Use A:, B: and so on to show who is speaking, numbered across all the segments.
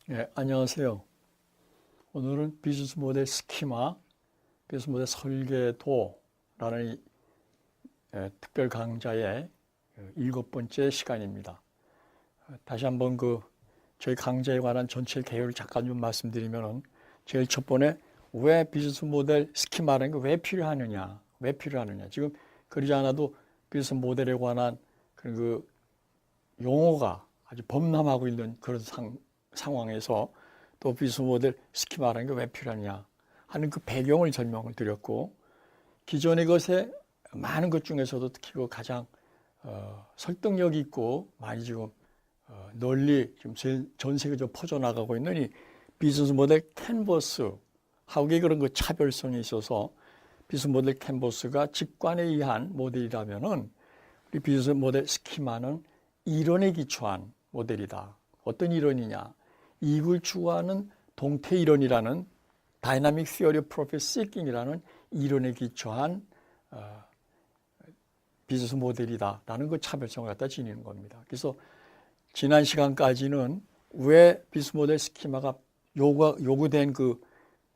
A: 네, 안녕하세요. 오늘은 비즈니스 모델 스키마, 비즈니스 모델 설계도라는 특별 강좌의 7번째 시간입니다. 다시 한번 저희 강좌에 관한 전체 개요를 잠깐 좀 말씀드리면은 제일 첫 번에 왜 비즈니스 모델 스키마라는 게 왜 필요하느냐, 지금 그러지 않아도 비즈니스 모델에 관한 그런 용어가 아주 범람하고 있는 그런 상황에서 또 비즈니스 모델 스키마라는 게 왜 필요하냐 하는 그 배경을 설명을 드렸고, 기존의 것에 많은 것 중에서도 특히 가장 설득력 있고 많이 지금 널리 지금 전 세계적으로 퍼져나가고 있는 이 비즈니스 모델 캔버스 하고의 그런 차별성이 있어서 비즈니스 모델 캔버스가 직관에 의한 모델이라면은 우리 비즈니스 모델 스키마는 이론에 기초한 모델이다. 어떤 이론이냐? 이익을 추구하는 동태 이론이라는 다이나믹 시어리 오브 프로핏 시킹이라는 이론에 기초한 비즈니스 모델이다라는 차별성을 갖다 지니는 겁니다. 그래서 지난 시간까지는 왜 비즈니스 모델 스키마가 요구된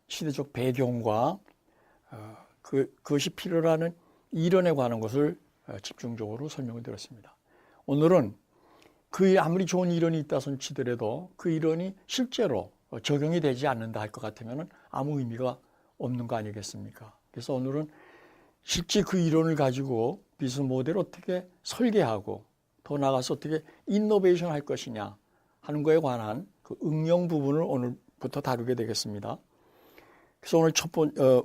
A: 시대적 배경과 그것이 필요로 하는 이론에 관한 것을 집중적으로 설명을 드렸습니다. 오늘은 아무리 좋은 이론이 있다 손 치더라도 그 이론이 실제로 적용이 되지 않는다 할 것 같으면 아무 의미가 없는 거 아니겠습니까? 그래서 오늘은 실제 그 이론을 가지고 비즈니스 모델을 어떻게 설계하고 더 나아가서 어떻게 이노베이션 할 것이냐 하는 거에 관한 응용 부분을 오늘부터 다루게 되겠습니다. 그래서 오늘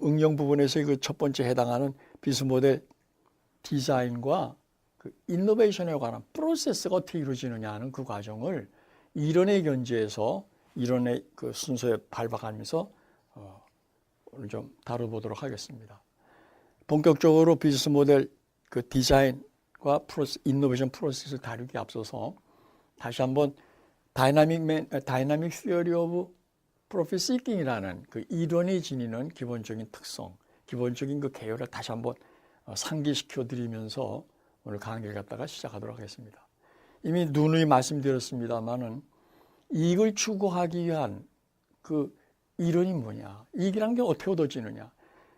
A: 응용 부분에서 첫 번째 해당하는 비즈니스 모델 디자인과 이노베이션에 관한 프로세스가 어떻게 이루어지느냐 하는 그 과정을 이론에 견지해서 이론의 순서에 밟아가면서 오늘 좀 다뤄보도록 하겠습니다. 본격적으로 비즈니스 모델 디자인과 이노베이션 프로세스를 다루기 앞서서 다시 한번 다이나믹 시어리 오브 프로핏 시킹이라는 이론이 지니는 기본적인 특성, 기본적인 개요를 다시 한번 상기시켜 드리면서 오늘 강의를 갖다가 시작하도록 하겠습니다. 이미 누누이 말씀드렸습니다만은 이익을 추구하기 위한 이론이 뭐냐? 이익이란 게 어떻게 얻어지느냐?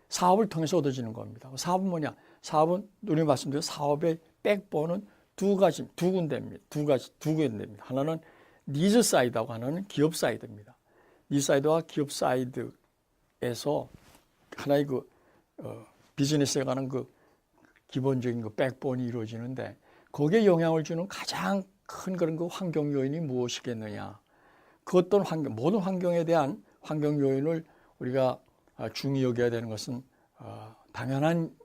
A: 사업을 통해서 얻어지는 겁니다. 사업은 뭐냐? 사업은 누누이 말씀드린 사업의 백본은 두 군데입니다. 두 군데입니다. 하나는 니즈 사이드하고 하나는 기업 사이드입니다. 니즈 사이드와 기업 사이드에서 하나의 비즈니스에 관한 기본적인 백본이 이루어지는데 거기에 영향을 주는 가장 큰 그런 환경 요인이 무엇이겠느냐. 모든 환경에 대한 환경 요인을 우리가 중히 여겨야 되는 것은 당연한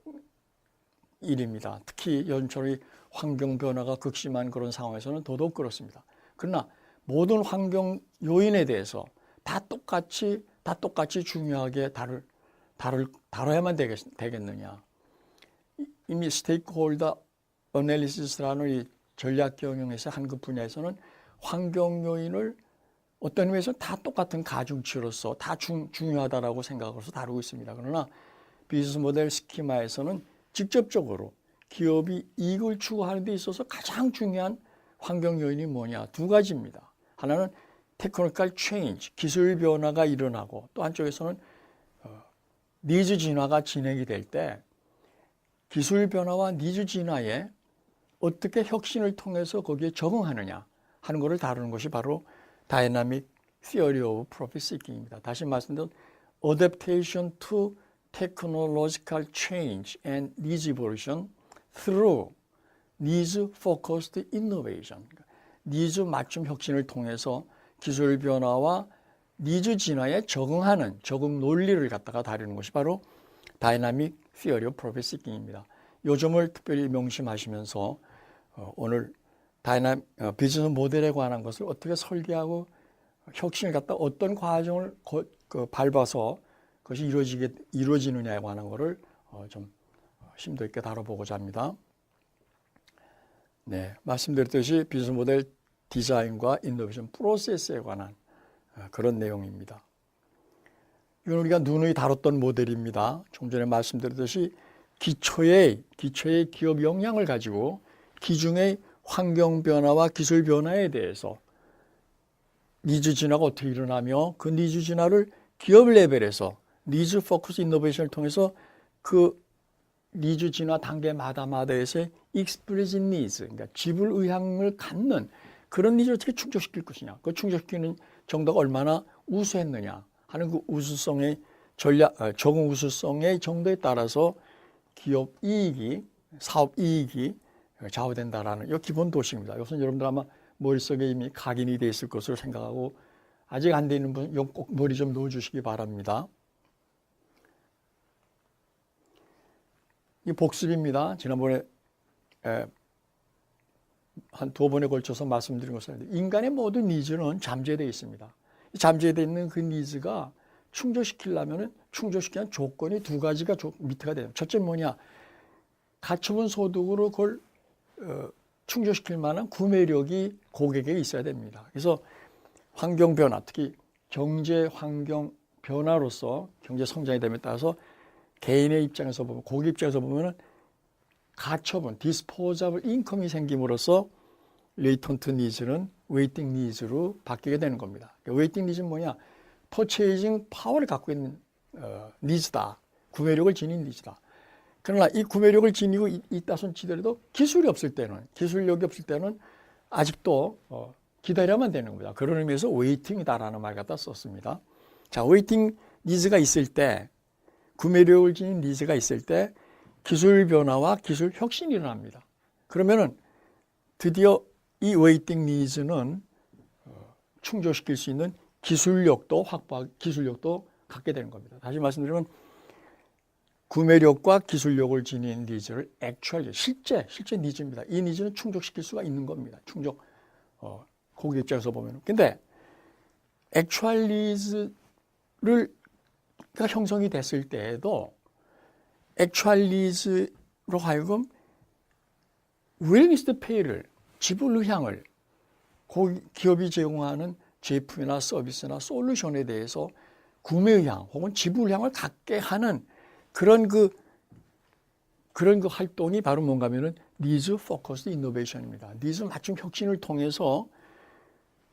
A: 일입니다. 특히 요즘처럼 환경 변화가 극심한 그런 상황에서는 더더욱 그렇습니다. 그러나 모든 환경 요인에 대해서 다 똑같이 중요하게 다뤄야만 되겠느냐. 이미 스테이크홀더 어널리시스라는 이 전략 경영에서 한 분야에서는 환경 요인을 어떤 의미에서 다 똑같은 가중치로서 다 중요하다라고 생각해서 다루고 있습니다. 그러나 비즈니스 모델 스키마에서는 직접적으로 기업이 이익을 추구하는 데 있어서 가장 중요한 환경 요인이 뭐냐? 두 가지입니다. 하나는 테크니컬 체인지, 기술 변화가 일어나고 또 한쪽에서는 니즈 진화가 진행이 될 때 기술 변화와 니즈 진화에 어떻게 혁신을 통해서 거기에 적응하느냐 하는 것을 다루는 것이 바로 다이나믹 시어리 오브 프로핏 시킹입니다. 다시 말씀드린 adaptation to technological change and needs evolution through needs focused innovation. 니즈 맞춤 혁신을 통해서 기술 변화와 니즈 진화에 적응 논리를 갖다가 다루는 것이 바로 다이나믹 시어리 오브 프로핏 시킹입니다. 요 점을 특별히 명심하시면서 오늘 비즈니스 모델에 관한 것을 어떻게 설계하고 혁신을 갖다 어떤 과정을 밟아서 그것이 이루어지느냐에 관한 것을 좀 심도 있게 다뤄보고자 합니다. 네, 말씀드렸듯이 비즈니스 모델 디자인과 이노베이션 프로세스에 관한 그런 내용입니다. 이건 우리가 누누이 다뤘던 모델입니다. 좀 전에 말씀드렸듯이 기초의 기업 역량을 가지고 기중의 환경 변화와 기술 변화에 대해서 니즈 진화가 어떻게 일어나며 그 니즈 진화를 기업 레벨에서 니즈 포커스 이노베이션을 통해서 그 니즈 진화 단계마다마다에서의 익스플리sit 니즈, 그러니까 지불 의향을 갖는 그런 니즈를 어떻게 충족시킬 것이냐, 그 충족시키는 정도가 얼마나 우수했느냐 하는 그 우수성의 적응 우수성의 정도에 따라서 기업 이익이, 사업 이익이 좌우된다라는 이 기본 도식입니다. 이것은 여러분들 아마 머릿속에 이미 각인이 되어 있을 것으로 생각하고 아직 안 되어 있는 분 꼭 머리 좀 넣어주시기 바랍니다. 이 복습입니다. 지난번에 한 두 번에 걸쳐서 말씀드린 것은 인간의 모든 니즈는 잠재되어 있습니다. 잠재되어 있는 그 니즈가 충족시키려면 충족시키는 조건이 두 가지가 밑에가 돼요. 첫째는 뭐냐? 갖춰본 소득으로 그걸 충족시킬 만한 구매력이 고객에게 있어야 됩니다. 그래서 환경 변화, 특히 경제 환경 변화로서 경제 성장이 됨에 따라서 개인의 입장에서 보면, 고객 입장에서 보면은 가처분, 디스포자블 인컴이 생김으로써 레이턴트 니즈는 웨이팅 니즈로 바뀌게 되는 겁니다. 웨이팅 니즈는 뭐냐? 퍼체이징 파워를 갖고 있는 니즈다. 구매력을 지닌 니즈다. 그러나 이 구매력을 지니고 있다 손 치더라도 기술력이 없을 때는 아직도 기다려야만 되는 겁니다. 그런 의미에서 웨이팅이다라는 말 갖다 썼습니다. 자, 웨이팅 니즈가 있을 때, 구매력을 지닌 니즈가 있을 때 기술 변화와 기술 혁신이 일어납니다. 그러면은 드디어 이 웨이팅 니즈는 충족시킬 수 있는 기술력도 갖게 되는 겁니다. 다시 말씀드리면 구매력과 기술력을 지닌 니즈를 실제 니즈입니다. 이 니즈는 충족시킬 수가 있는 겁니다. 고객 입장에서 보면. 근데 액츄얼 니즈가 형성이 됐을 때에도 액츄얼 니즈로 하여금 willingness to pay를, 지불 의향을 기업이 제공하는 제품이나 서비스나 솔루션에 대해서 구매 의향 혹은 지불 의향을 갖게 하는 그런 그 활동이 바로 뭔가 하면은 니즈 포커스드 이노베이션입니다. 니즈 맞춤 혁신을 통해서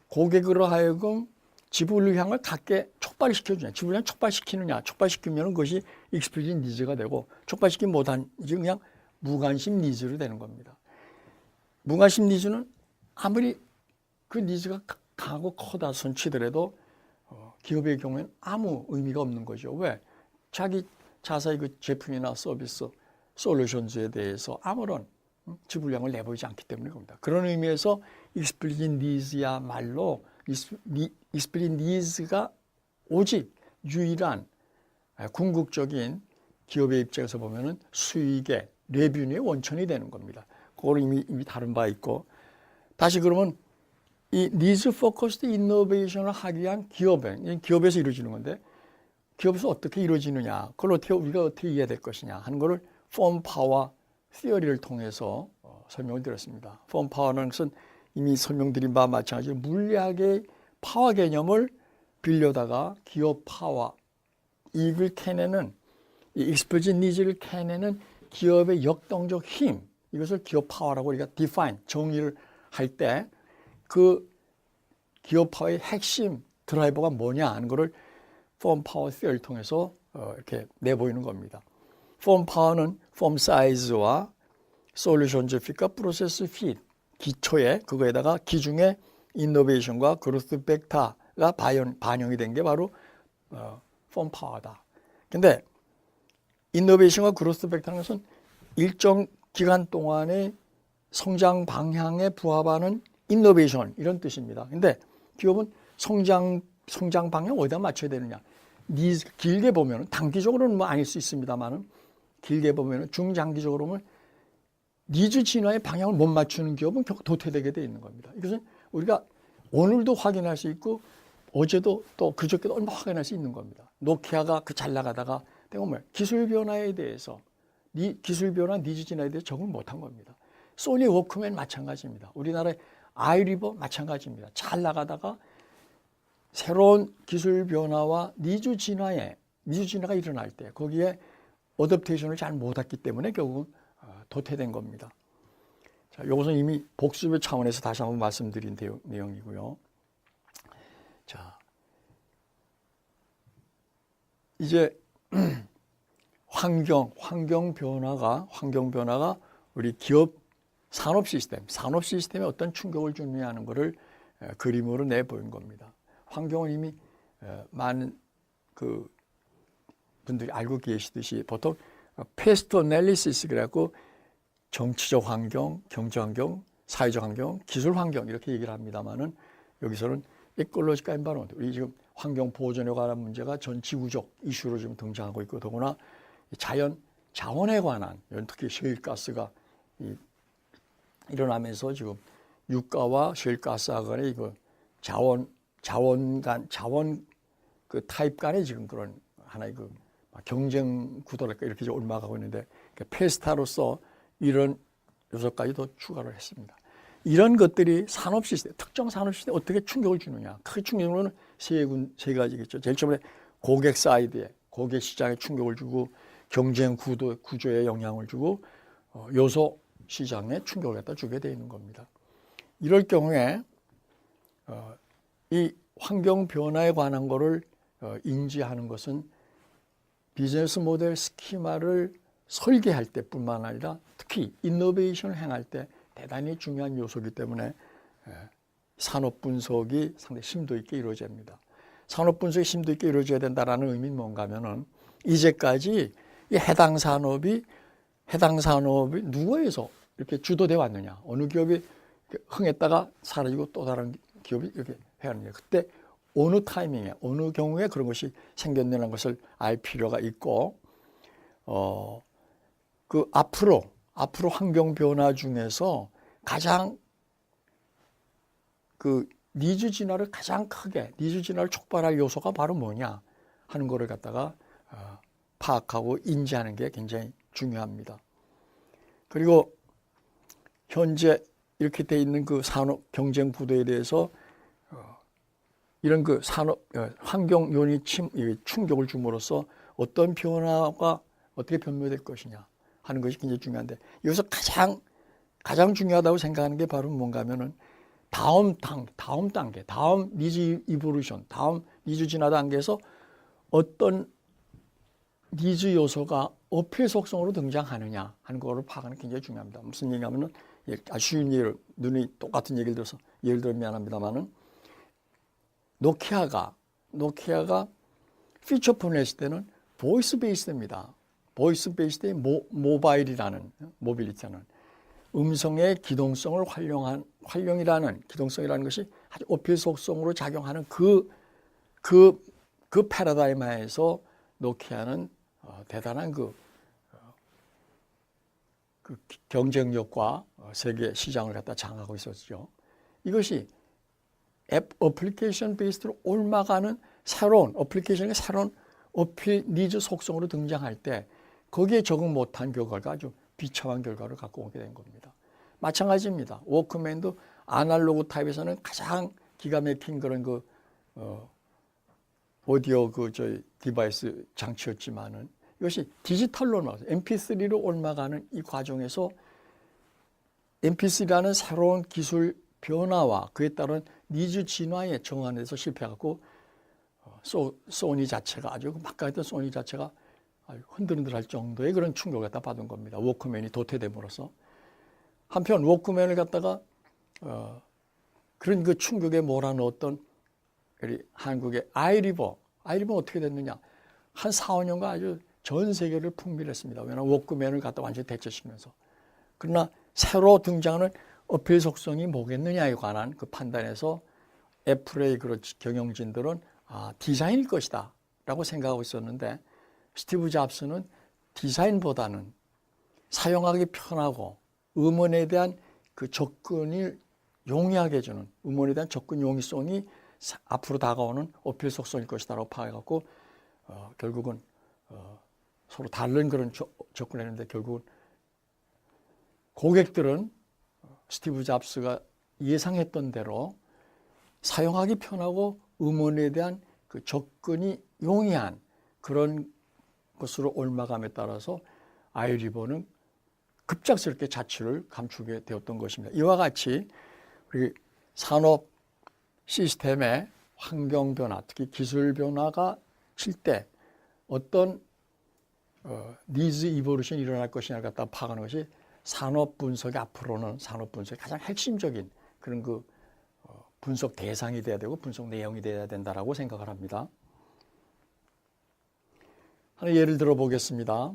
A: 고객으로 하여금 지불 의향을 갖게 촉발시켜주냐, 지불 의향을 촉발시키느냐, 촉발시키면 그것이 익스플리sit 니즈가 되고 촉발시키지 못한 이제 그냥 무관심 니즈로 되는 겁니다. 무관심 니즈는 아무리 그 니즈가 강하고 커다 손치더라도 기업의 경우에는 아무 의미가 없는 거죠. 왜? 자기 자사의 그 제품이나 서비스, 솔루션즈에 대해서 아무런 지불량을 내보이지 않기 때문에 겁니다. 그런 의미에서 익스플리sit 니즈야말로 익스플리sit 니즈가 오직 유일한 궁극적인 기업의 입장에서 보면은 수익의 레뷰의 원천이 되는 겁니다. 그걸 이미 다룬 바 있고, 다시 그러면 이 니즈 포커스드 이노베이션을 하기 위한 기업에서 이루어지는 건데, 기업에서 어떻게 이루어지느냐, 그걸 우리가 어떻게 이해해야 될 것이냐 하는 것을 폼 파워 시어리를 통해서 설명을 드렸습니다. 폼 파워는 것은 이미 설명드린 바와 마찬가지로 물리학의 파워 개념을 빌려다가 기업 파워, 이익을 캐내는, 이 익스플리sit 니즈를 캐내는 기업의 역동적 힘, 이것을 기업 파워라고 우리가 define, 정의를 할 때 그 기업 파워의 핵심 드라이버가 뭐냐 하는 것을 폼 파워 시어리를 통해서 이렇게 내보이는 겁니다. 폼 파워는 폼 사이즈와 솔루션즈 핏과 프로세스 핏, 기초에 그거에다가 기중에 이노베이션과 그로스 벡터가 반영이 된 게 바로 폼 파워다. 근데 이노베이션과 그로스 벡터는 것은 일정 기간 동안의 성장 방향에 부합하는 이노베이션, 이런 뜻입니다. 근데 기업은 성장 방향 어디다 맞춰야 되느냐? 길게 보면, 단기적으로는 뭐 아닐 수 있습니다만은, 길게 보면, 중장기적으로 보면 니즈 진화의 방향을 못 맞추는 기업은 도태되게 되어 있는 겁니다. 이것은 우리가 오늘도 확인할 수 있고, 어제도 또 그저께도 얼마 확인할 수 있는 겁니다. 노키아가 잘 나가다가 기술 변화에 대해서, 기술 변화, 니즈 진화에 대해서 적응을 못한 겁니다. 소니 워크맨 마찬가지입니다. 우리나라의 아이리버 마찬가지입니다. 잘 나가다가 새로운 기술 변화와 니즈 진화가 일어날 때 거기에 어댑테이션을 잘 못했기 때문에 결국은 도태된 겁니다. 자, 이것은 이미 복습의 차원에서 다시 한번 말씀드린 내용이고요. 자, 이제 환경 변화가 우리 기업 산업 시스템에 어떤 충격을 주느냐 하는 것을 그림으로 내보인 겁니다. 환경은 이미 많은 그 분들이 알고 계시듯이 보통 패스트 애널리시스 그래갖고 정치적 환경, 경제 환경, 사회적 환경, 기술 환경 이렇게 얘기를 합니다만은 여기서는 이콜로지컬 엔바이런먼트, 우리 지금 환경 보존에 관한 문제가 전 지구적 이슈로 지금 등장하고 있고 더구나 자연 자원에 관한 특히 셰일가스가 일어나면서 지금 유가와 셰일가스 간의 이거 자원 그 타입 간의 지금 그런 하나의 그 경쟁 구도랄까 이렇게 올라가고 있는데 페스타로서 이런 요소까지 더 추가를 했습니다. 이런 것들이 산업 시스템, 특정 산업 시스템에 어떻게 충격을 주느냐. 크게 충격으로는 세 가지겠죠. 제일 처음에 고객 사이드에, 고객 시장에 충격을 주고 경쟁 구조에 영향을 주고 요소 시장에 충격을 갖다 주게 되어 있는 겁니다. 이럴 경우에 이 환경 변화에 관한 거를 인지하는 것은 비즈니스 모델 스키마를 설계할 때뿐만 아니라 특히 이노베이션을 행할 때 대단히 중요한 요소이기 때문에 산업 분석이 상당히 심도 있게 이루어집니다. 산업 분석이 심도 있게 이루어져야 된다는 의미는 뭔가 하면은 이제까지 이 해당 산업이 누구에서 이렇게 주도되어 왔느냐. 어느 기업이 흥했다가 사라지고 또 다른 기업이 이렇게 해왔느냐. 그때 어느 타이밍에, 어느 경우에 그런 것이 생겼느냐는 것을 알 필요가 있고, 그 앞으로 환경 변화 중에서 가장 그 니즈 진화를 촉발할 요소가 바로 뭐냐 하는 거를 갖다가 파악하고 인지하는 게 굉장히 중요합니다. 그리고 현재 이렇게 돼 있는 그 산업 경쟁 구도에 대해서 이런 그 산업 환경 요인이 충격을 줌으로써 어떤 변화가 어떻게 변모될 것이냐 하는 것이 굉장히 중요한데 여기서 가장 중요하다고 생각하는 게 바로 뭔가 하면은 다음 단계, 다음 니즈 이볼루션, 다음 니즈 진화 단계에서 어떤 니즈 요소가 어필 속성으로 등장하느냐 하는 거를 파악하는 게 굉장히 중요합니다. 무슨 얘기냐면은 아주 쉬운 예를, 눈이 똑같은 얘기를 들어서 예를 들면 미안합니다만은 노키아가 피처폰을 했을 때는 보이스 베이스입니다. 보이스 베이스의 모빌리티라는 음성의 기동성을 기동성이라는 것이 아주 어필 속성으로 작용하는 그 패러다임 하에서 노키아는 대단한 그 경쟁력과 세계 시장을 갖다 장악하고 있었죠. 이것이 어플리케이션 베이스로 옮아가는 새로운 어필 니즈 속성으로 등장할 때 거기에 적응 못한 결과가 아주 비참한 결과를 갖고 오게 된 겁니다. 마찬가지입니다. 워크맨도 아날로그 타입에서는 가장 기가 막힌 그런 오디오 디바이스 장치였지만은 이것이 디지털로 나와서 MP3로 옮아가는 이 과정에서 MP3라는 새로운 기술 변화와 그에 따른 니즈 진화에 정하는 데서 실패해갖고 소니 자체가 아주 막강했던 소니 자체가 흔들흔들할 정도의 그런 충격을 갖다 받은 겁니다. 워크맨이 도태됨으로써. 한편 워크맨을 갖다가 그런 그 충격에 몰아넣었던 한국의 아이리버 어떻게 됐느냐. 한 4, 5년간 아주 전 세계를 풍미했습니다. 왜냐하면 워크맨을 갖다 완전히 대체시키면서. 그러나 새로 등장하는 어필 속성이 뭐겠느냐에 관한 그 판단에서 애플의 그런 경영진들은 디자인일 것이다 라고 생각하고 있었는데 스티브 잡스는 디자인보다는 사용하기 편하고 음원에 대한 그 접근을 용이하게 해주는 음원에 대한 접근 용이성이 앞으로 다가오는 어필 속성일 것이다 라고 파악해갖고 결국은 서로 다른 그런 접근을 했는데 결국은 고객들은 스티브 잡스가 예상했던 대로 사용하기 편하고 음원에 대한 그 접근이 용이한 그런 것으로 옮아감에 따라서 아이리버는 급작스럽게 자취를 감추게 되었던 것입니다. 이와 같이 우리 산업 시스템의 환경 변화, 특히 기술 변화가 칠 때 어떤 니즈 이볼루션이 일어날 것이냐를 갖다 파악하는 것이 산업 분석이 앞으로는 산업 분석의 가장 핵심적인 그런 그 분석 대상이 돼야 되고 분석 내용이 돼야 된다라고 생각을 합니다. 하나 예를 들어 보겠습니다.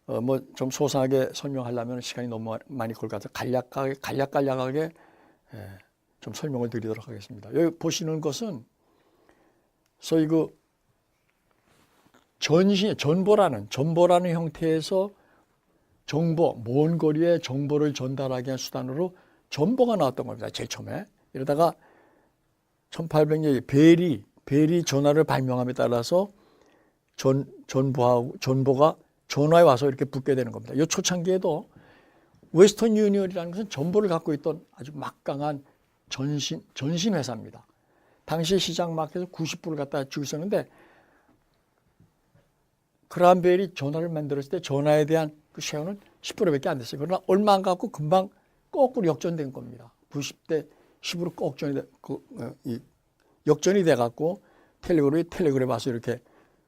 A: 뭐 좀 소상하게 설명하려면 시간이 너무 많이 걸릴 것 같아서 간략하게 좀 설명을 드리도록 하겠습니다. 여기 보시는 것은 소위 그 전보라는 형태에서 먼 거리에 정보를 전달하기 위한 수단으로 전보가 나왔던 겁니다. 제일 처음에. 이러다가 1800년에 벨이 전화를 발명함에 따라서 전보가 전화에 와서 이렇게 붙게 되는 겁니다. 이 초창기에도 웨스턴 유니언이라는 것은 전보를 갖고 있던 아주 막강한 전신 회사입니다. 당시 시장 마켓에서 90불을 갖다 주고 있었는데 그라함 벨이 전화를 만들었을 때 전화에 대한 그 쉐어는 10%밖에 안 됐어요. 그러나 얼마 안 갖고 금방 거꾸로 역전된 겁니다. 90대 10으로 역전이 돼갖고 텔레그램에 와서 이렇게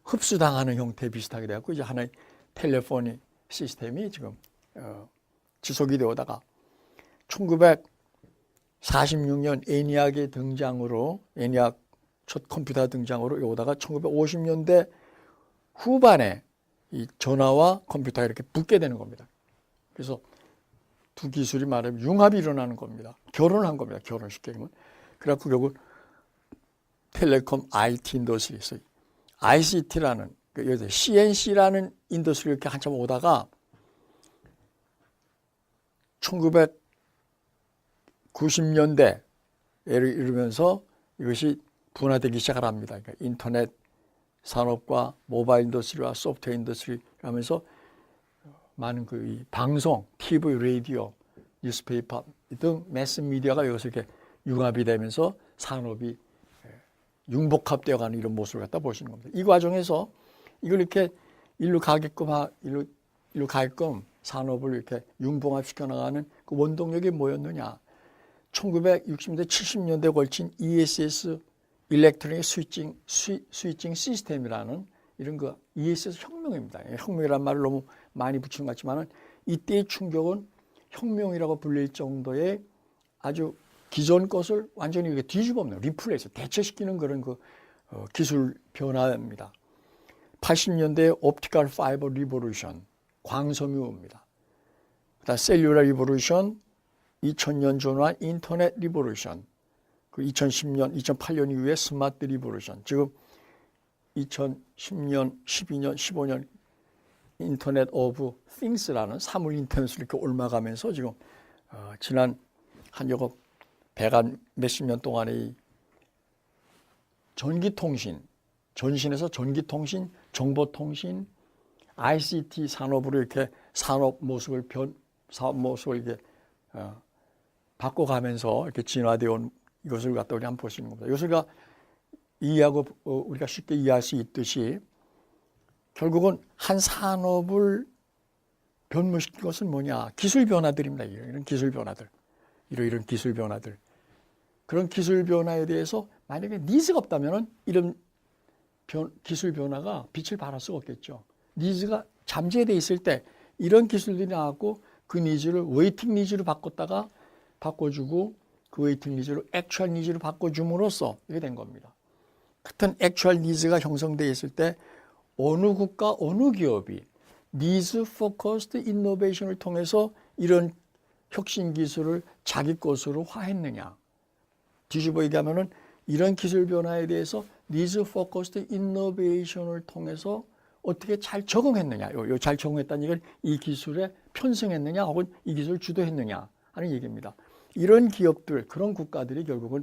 A: 흡수당하는 형태 비슷하게 돼갖고 이제 하나의 텔레포니 시스템이 지금 지속이 되어다가 1946년 애니악 첫 컴퓨터 등장으로 오다가 1950년대 후반에 이 전화와 컴퓨터가 이렇게 붙게 되는 겁니다. 그래서 두 기술이 말하면 융합이 일어나는 겁니다. 결혼한 겁니다. 결혼 쉽게 얘기하면. 그래갖고 결국 텔레콤 IT 인더스트리, ICT라는 여기서 CNC라는 인더스트리 이렇게 한참 오다가 1990년대에 이르면서 이것이 분화되기 시작을 합니다. 그러니까 인터넷 산업과 모바일 인더스트리와 소프트웨어 인더스트리 하면서 많은 그 방송, TV, 라디오, 뉴스페이퍼 등 매스 미디어가 여기서 이렇게 융합이 되면서 산업이 융복합되어 가는 이런 모습을 갖다 보시는 겁니다. 이 과정에서 이걸 이렇게 일로 가게끔 산업을 이렇게 융봉합시켜 나가는 그 원동력이 뭐였느냐? 1960년대, 70년대에 걸친 ESS 일렉트로닉 스위칭 시스템이라는 이런 그 ESS 혁명입니다. 혁명이란 말을 너무 많이 붙이는 것 같지만은 이때의 충격은 혁명이라고 불릴 정도의 아주 기존 것을 완전히 이렇게 뒤집어엎는 리플레이스, 대체시키는 그런 그 기술 변화입니다. 80년대 옵티컬 파이버 리보루션, 광섬유입니다. 그다음 셀룰러 리보루션, 2000년 전후한 인터넷 리보루션, 그 2010년, 2008년 이후에 스마트 리보루션, 지금 2010년, 12년, 15년 인터넷 오브 띵스라는 사물 인터넷으로 이렇게 옮아가면서 지금 지난 한 여거 백한 몇십 년 동안의 전신에서 전기통신, 정보통신, ICT 산업으로 이렇게 사업 모습을 이렇게 바꿔가면서 이렇게 진화되어 온 이것을 갖다 우리 한번 볼 수 있는 겁니다. 이것을 우리가 쉽게 이해할 수 있듯이 결국은 한 산업을 변모시킨 것은 뭐냐? 기술 변화들입니다. 이런 기술 변화들. 이런 기술 변화들. 그런 기술 변화에 대해서 만약에 니즈가 없다면 이런 기술 변화가 빛을 발할 수가 없겠죠. 니즈가 잠재되어 있을 때 이런 기술들이 나왔고 그 니즈를 웨이팅 니즈로 바꿔주고 그 웨이팅 니즈를 액츄얼 니즈로 바꿔줌으로써 이게 된 겁니다. 같은 액츄얼 니즈가 형성되어 있을 때 어느 국가, 어느 기업이 니즈 포커스드 이노베이션을 통해서 이런 혁신 기술을 자기 것으로 화했느냐. 뒤집어 얘기하면은 이런 기술 변화에 대해서 니즈 포커스드 이노베이션을 통해서 어떻게 잘 적응했느냐. 잘 적응했다는 얘기는 이 기술에 편승했느냐 혹은 이 기술을 주도했느냐 하는 얘기입니다. 이런 기업들, 그런 국가들이 결국은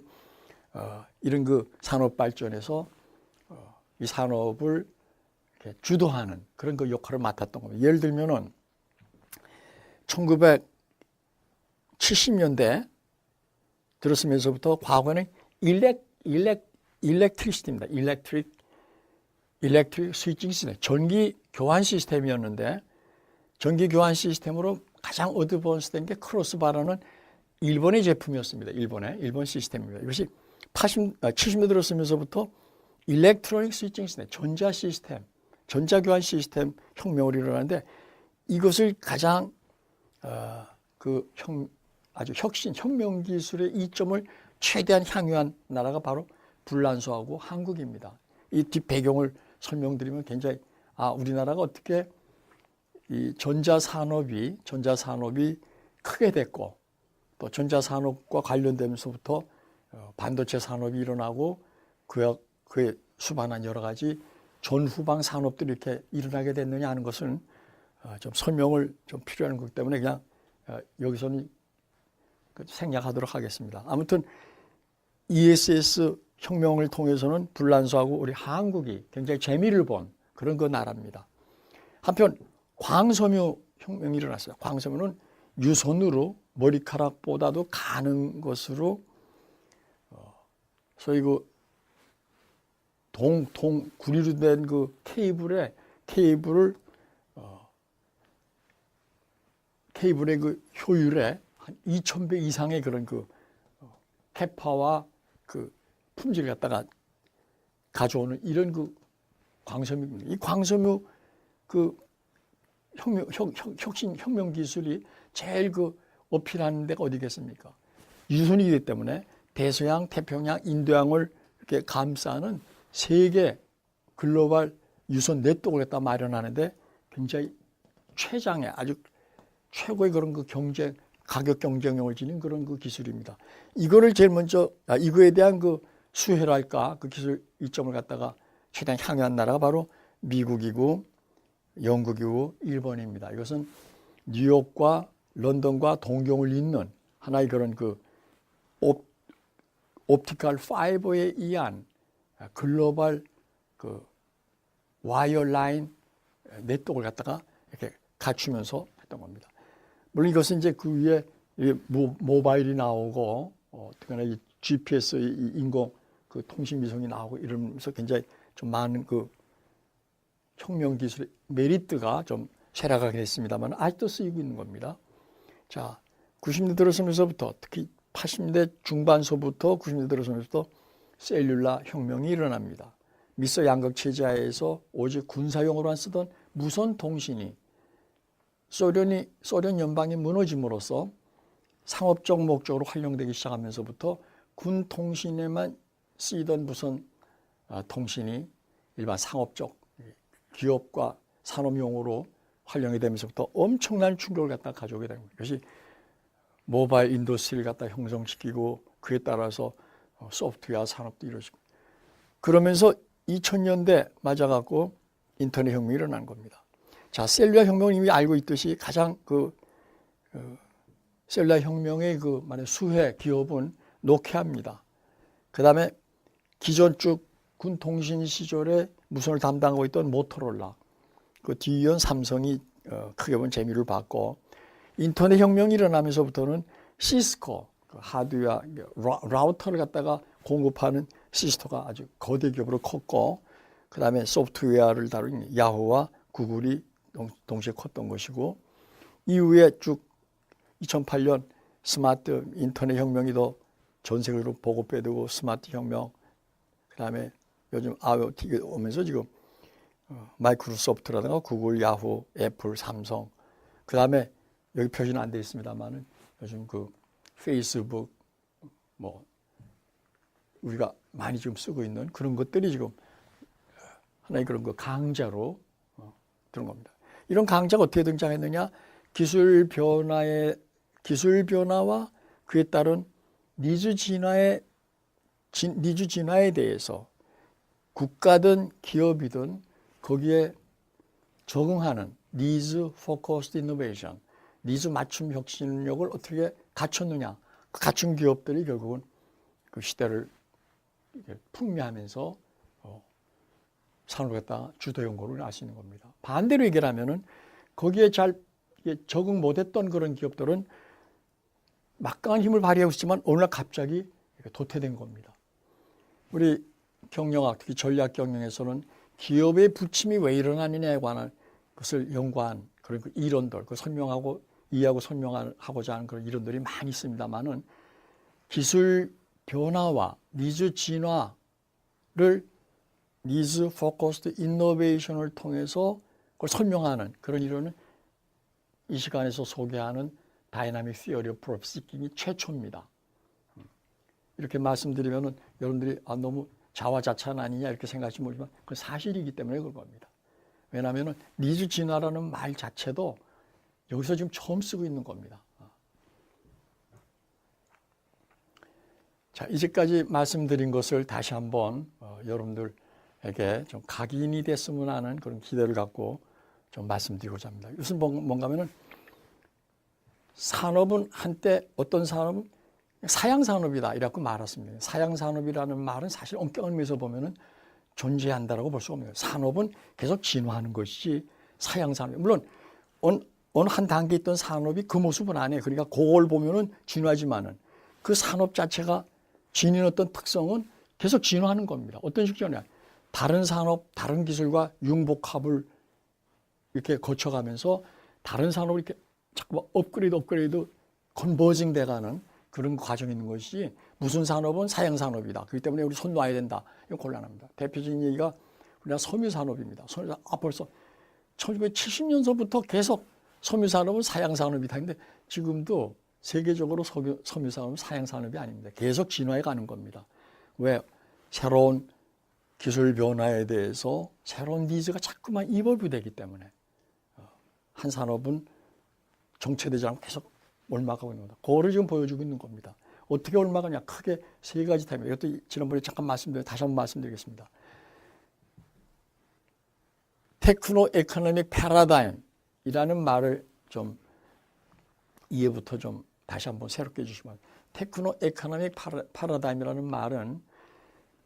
A: 이런 그 산업 발전에서 이 산업을 이렇게 주도하는 그런 그 역할을 맡았던 겁니다. 예를 들면은 1970년대 들었으면서부터 과거에는 일렉트리시티입니다. 일렉트릭 스위칭 시스템, 전기 교환 시스템이었는데 전기 교환 시스템으로 가장 어드밴스된 게 크로스바라는 일본의 제품이었습니다. 일본 시스템입니다. 이것이 70년 들었으면서부터 일렉트로닉 스위칭 시스템, 전자 시스템, 전자교환 시스템 혁명을 일어나는데 이것을 가장 아주 혁명 기술의 이점을 최대한 향유한 나라가 바로 불란서하고 한국입니다. 이 뒷 배경을 설명드리면 굉장히 우리나라가 어떻게 이 전자산업이 크게 됐고 또 전자산업과 관련되면서부터 반도체 산업이 일어나고 그에 수반한 여러 가지 전후방 산업들이 이렇게 일어나게 됐느냐 하는 것은 좀 설명을 좀 필요한 거기 때문에 그냥 여기서는 생략하도록 하겠습니다. 아무튼 ESS 혁명을 통해서는 불란서하고 우리 한국이 굉장히 재미를 본 그런 그 나라입니다. 한편 광섬유 혁명이 일어났어요. 광섬유는 유선으로 머리카락보다도 가는 것으로 소위 그 구리로 된 그 케이블의 그 효율에 한 2,000배 이상의 그런 그 캐파와 그 품질을 갖다가 가져오는 이런 그 광섬유입니다. 이 광섬유 그 혁명 기술이 제일 그 어필하는 데가 어디겠습니까? 유선이기 때문에 대서양, 태평양, 인도양을 이렇게 감싸는 세계 글로벌 유선 네트워크를 갖다 마련하는데 굉장히 최장의 아주 최고의 그런 그 가격 경쟁력을 지닌 그런 그 기술입니다. 이거를 제일 먼저 이거에 대한 그 수혜랄까 그 기술 이점을 갖다가 최대한 향유한 나라가 바로 미국이고 영국이고 일본입니다. 이것은 뉴욕과 런던과 동경을 잇는 하나의 그런 그 옵티컬 파이버에 의한 글로벌 그 와이어 라인 네트워크를 갖다가 이렇게 갖추면서 했던 겁니다. 물론 이것은 이제 그 위에 모바일이 나오고 특히나 이 GPS 이 인공 그 통신 위성이 나오고 이러면서 굉장히 좀 많은 그 혁명 기술의 메리트가 좀 쇠락하게 됐습니다만 아직도 쓰이고 있는 겁니다. 자, 90년대 들어서면서부터 특히 80년대 중반서부터 90년대 들어서면서부터 셀룰라 혁명이 일어납니다. 미소 양극 체제하에서 오직 군사용으로만 쓰던 무선 통신이 소련 연방이 무너짐으로써 상업적 목적으로 활용되기 시작하면서부터 군 통신에만 쓰이던 무선 통신이 일반 상업적 기업과 산업용으로 활용이 되면서부터 엄청난 충격을 갖다 가져오게 된 거예요. 이것이 모바일 인더스트리를 갖다 형성시키고 그에 따라서 소프트웨어 산업도 이루어지고 그러면서 2000년대 맞아갖고 인터넷 혁명이 일어난 겁니다. 자, 셀룰라 혁명은 이미 알고 있듯이 가장 셀룰라 혁명의 그 만약 수혜 기업은 노키아입니다. 그 다음에 기존 쭉 군 통신 시절에 무선을 담당하고 있던 모토로라, 그 뒤이은 삼성이 크게 본 재미를 봤고 인터넷 혁명이 일어나면서부터는 시스코 그 하드웨어 라우터를 갖다가 공급하는 시스토가 아주 거대 기업으로 컸고 그 다음에 소프트웨어를 다룬 야후와 구글이 동시에 컸던 것이고 이후에 쭉 2008년 스마트 인터넷 혁명이 더 전 세계로 보급되고 스마트 혁명 그 다음에 요즘 IoT가 오면서 지금 마이크로소프트라든가 구글, 야후, 애플, 삼성 그 다음에 여기 표시는 안 되어 있습니다만은 요즘 그 페이스북 뭐 우리가 많이 지금 쓰고 있는 그런 것들이 지금 하나의 그런 거 강자로 들은 겁니다. 이런 강자가 어떻게 등장했느냐? 기술 변화와 그에 따른 니즈 진화에 대해서 국가든 기업이든 거기에 적응하는 니즈 포커스드 이노베이션, 니즈 맞춤 혁신력을 어떻게 갖췄느냐? 그 갖춘 기업들이 결국은 그 시대를 풍미하면서 산업을 갖다 주도 연구를 할 수 있는 겁니다. 반대로 얘기를 하면은 거기에 잘 적응 못했던 그런 기업들은 막강한 힘을 발휘하고 있지만 어느 날 갑자기 도태된 겁니다. 우리 경영학, 특히 전략 경영에서는 기업의 부침이 왜 일어나느냐에 관한 것을 연구한 그런 그 이론들, 그 설명하고 이해하고 설명하고자 하는 그런 이론들이 많이 있습니다만은 기술 변화와 니즈 진화를 니즈 포커스드 이노베이션을 통해서 그걸 설명하는 그런 이론은 이 시간에서 소개하는 다이나믹 시어리 오브 프로세스 시킹이 최초입니다. 이렇게 말씀드리면은 여러분들이 너무 자화자찬 아니냐 이렇게 생각하시면 모르지만 그건 사실이기 때문에 그런 겁니다. 왜냐하면 니즈 진화라는 말 자체도 여기서 지금 처음 쓰고 있는 겁니다. 자, 이제까지 말씀드린 것을 다시 한번 여러분들에게 좀 각인이 됐으면 하는 그런 기대를 갖고 좀 말씀드리고자 합니다. 이것은 뭔가 하면은 산업은 한때 어떤 산업은 사양산업이다 이라고 말했습니다. 사양산업이라는 말은 사실 엄격한 의미에서 보면은 존재한다라고 볼 수가 없네요. 산업은 계속 진화하는 것이 사양산업. 물론 어느 한 단계에 있던 산업이 그 모습은 아니에요. 그러니까 그걸 보면은 진화지만은 그 산업 자체가 지닌 어떤 특성은 계속 진화하는 겁니다. 어떤 식이냐? 다른 산업, 다른 기술과 융복합을 이렇게 거쳐가면서 다른 산업을 이렇게 자꾸 업그레이드 컨버징 돼가는 그런 과정이 있는 것이 무슨 산업은 사양산업이다. 그렇기 때문에 우리 손 놔야 된다. 이거 곤란합니다. 대표적인 얘기가 우리나라 섬유산업입니다. 벌써 1970년서부터 계속 섬유산업은 사양산업이다. 근데 지금도 세계적으로 섬유산업은 사양산업이 아닙니다. 계속 진화해 가는 겁니다. 왜? 새로운 기술 변화에 대해서 새로운 니즈가 자꾸만 이볼브 되기 때문에 한 산업은 정체되지 않고 계속 올라가고 있는 겁니다. 그거를 지금 보여주고 있는 겁니다. 어떻게 올라가냐? 크게 세 가지 타입입니다. 이것도 지난번에 잠깐 다시 한번 말씀드리겠습니다. 테크노 에코노믹 패러다임이라는 말을 좀 이해부터 좀 다시 한번 새롭게 해주시면, 테크노 에코노믹 패러다임이라는 말은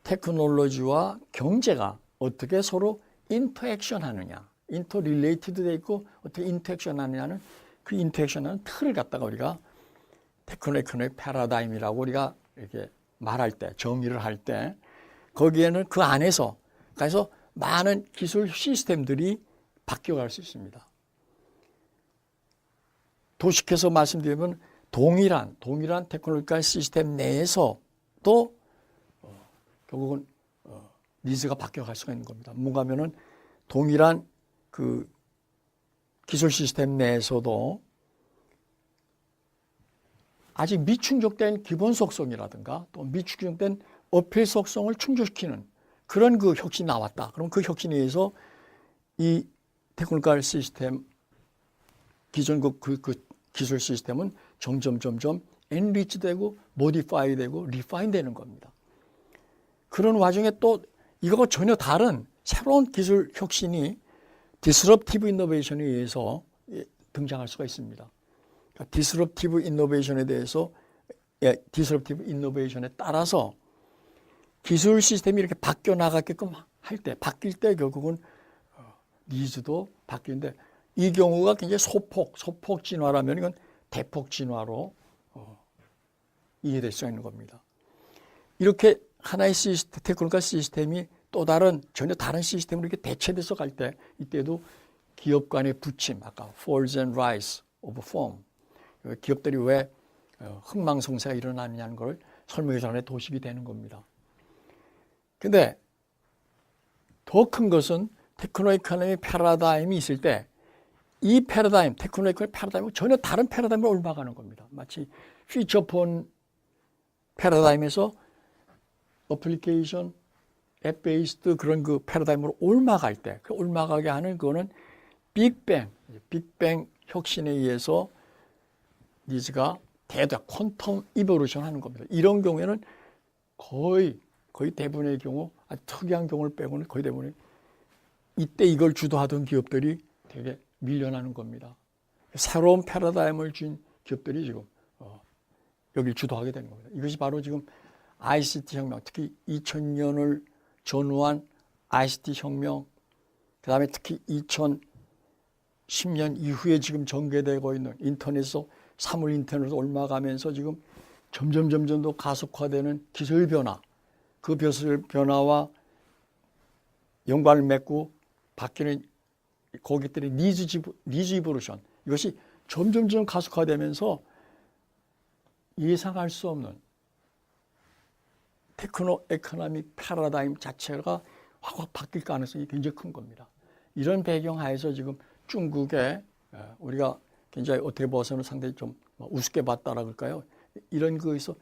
A: 테크놀로지와 경제가 어떻게 서로 인터액션 하느냐, 인터릴레이티드 돼 있고 어떻게 인터액션 하느냐는 그 인터액션하는 틀을 갖다가 우리가 테크노 에코노믹 패러다임이라고 우리가 이렇게 말할 때, 정의를 할 때, 거기에는 그 안에서 그래서 많은 기술 시스템들이 바뀌어갈 수 있습니다. 도식해서 말씀드리면 동일한 테크놀로지컬 시스템 내에서도 결국은 니즈가 바뀌어갈 수가 있는 겁니다. 뭔가 하면은 동일한 그 기술 시스템 내에서도 아직 미충족된 기본 속성이라든가 또 미충족된 어필 속성을 충족시키는 그런 그 혁신이 나왔다. 그럼 그 혁신에 의해서 이 테크니컬 시스템, 기존 그 기술 시스템은 점점 엔리치되고 모디파이 되고 리파인 되는 겁니다. 그런 와중에 또 이거가 전혀 다른 새로운 기술 혁신이 디스럽티브 이노베이션에 의해서 등장할 수가 있습니다. 그러니까 디스럽티브 이노베이션에 따라서 기술 시스템이 이렇게 바뀌어 나가게끔 할 때, 바뀔 때 결국은 니즈도 바뀌는데, 이 경우가 굉장히 소폭 진화라면 이건 대폭 진화로 이해될 수 있는 겁니다. 이렇게 하나의 테크니컬 시스템이 또 전혀 다른 시스템으로 이렇게 대체돼서 갈 때, 이때도 기업 간의 부침, 아까 falls and rise of form, 기업들이 왜 흥망성쇠가 일어나느냐는 걸 설명해 전에 도식이 되는 겁니다. 근데 더 큰 것은 테크노 이코노미 패러다임이 있을 때 이 패러다임, 테크노 이코노미 패러다임은 전혀 다른 패러다임으로 올라가는 겁니다. 마치 피처폰 패러다임에서 어플리케이션, 앱 베이스드 그런 그 패러다임으로 올라갈 때, 그 올라가게 하는 그거는 빅뱅 혁신에 의해서 니즈가 퀀텀 이볼루션 하는 겁니다. 이런 경우에는 거의 대부분의 경우, 아주 특이한 경우를 빼고는 거의 대부분이 이때 이걸 주도하던 기업들이 되게 밀려나는 겁니다. 새로운 패러다임을 준 기업들이 지금 여기를 주도하게 되는 겁니다. 이것이 바로 지금 ICT 혁명, 특히 2000년을 전후한 ICT 혁명, 그 다음에 특히 2010년 이후에 지금 전개되고 있는 인터넷에서 사물 인터넷으로 올라가면서 지금 점점 더 가속화되는 기술 변화, 그 기술 변화와 연관을 맺고 바뀌는 고객들의 니즈 이볼루션, 이것이 점점 가속화되면서 예상할 수 없는 테크노 에코노믹 패러다임 자체가 확 바뀔 가능성이 굉장히 큰 겁니다. 이런 배경 하에서 지금 중국에 우리가 굉장히 어떻게 봐서는 상당히 좀 우습게 봤다라 그럴까요? 이런 거에서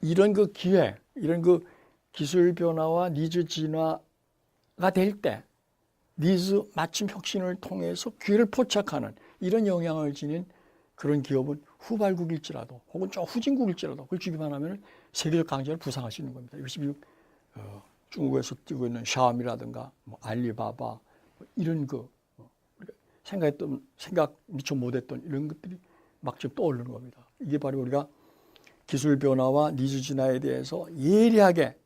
A: 이런 그 기회, 이런 그 기술 변화와 니즈 진화가 될 때 니즈 맞춤 혁신을 통해서 기회를 포착하는 이런 영향을 지닌 그런 기업은 후발국일지라도 혹은 좀 후진국일지라도 그걸 주기만 하면 세계적 강자를 부상할 수 있는 겁니다. 이것이 중국에서 뛰고 있는 샤오미라든가 알리바바 이런 생각 미처 못했던 이런 것들이 막 지금 떠오르는 겁니다. 이게 바로 우리가 기술 변화와 니즈 진화에 대해서 예리하게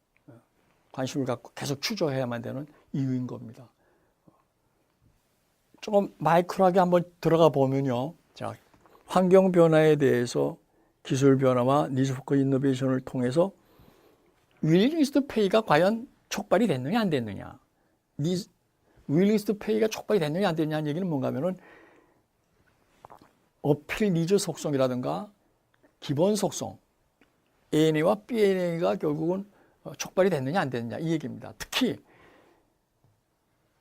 A: 관심을 갖고 계속 추적해야만 되는 이유인 겁니다. 조금 마이크로하게 한번 들어가 보면요. 자, 환경 변화에 대해서 기술 변화와 니즈 포커 이노베이션을 통해서 윌링스 투 페이가 과연 촉발이 됐느냐 안 됐느냐. 윌링스 투 페이가 촉발이 됐느냐 안 됐느냐 하는 얘기는 뭔가 하면은 어필 니즈 속성이라든가 기본 속성 ANA와 BNA가 결국은 촉발이 됐느냐 안 됐느냐 이 얘기입니다. 특히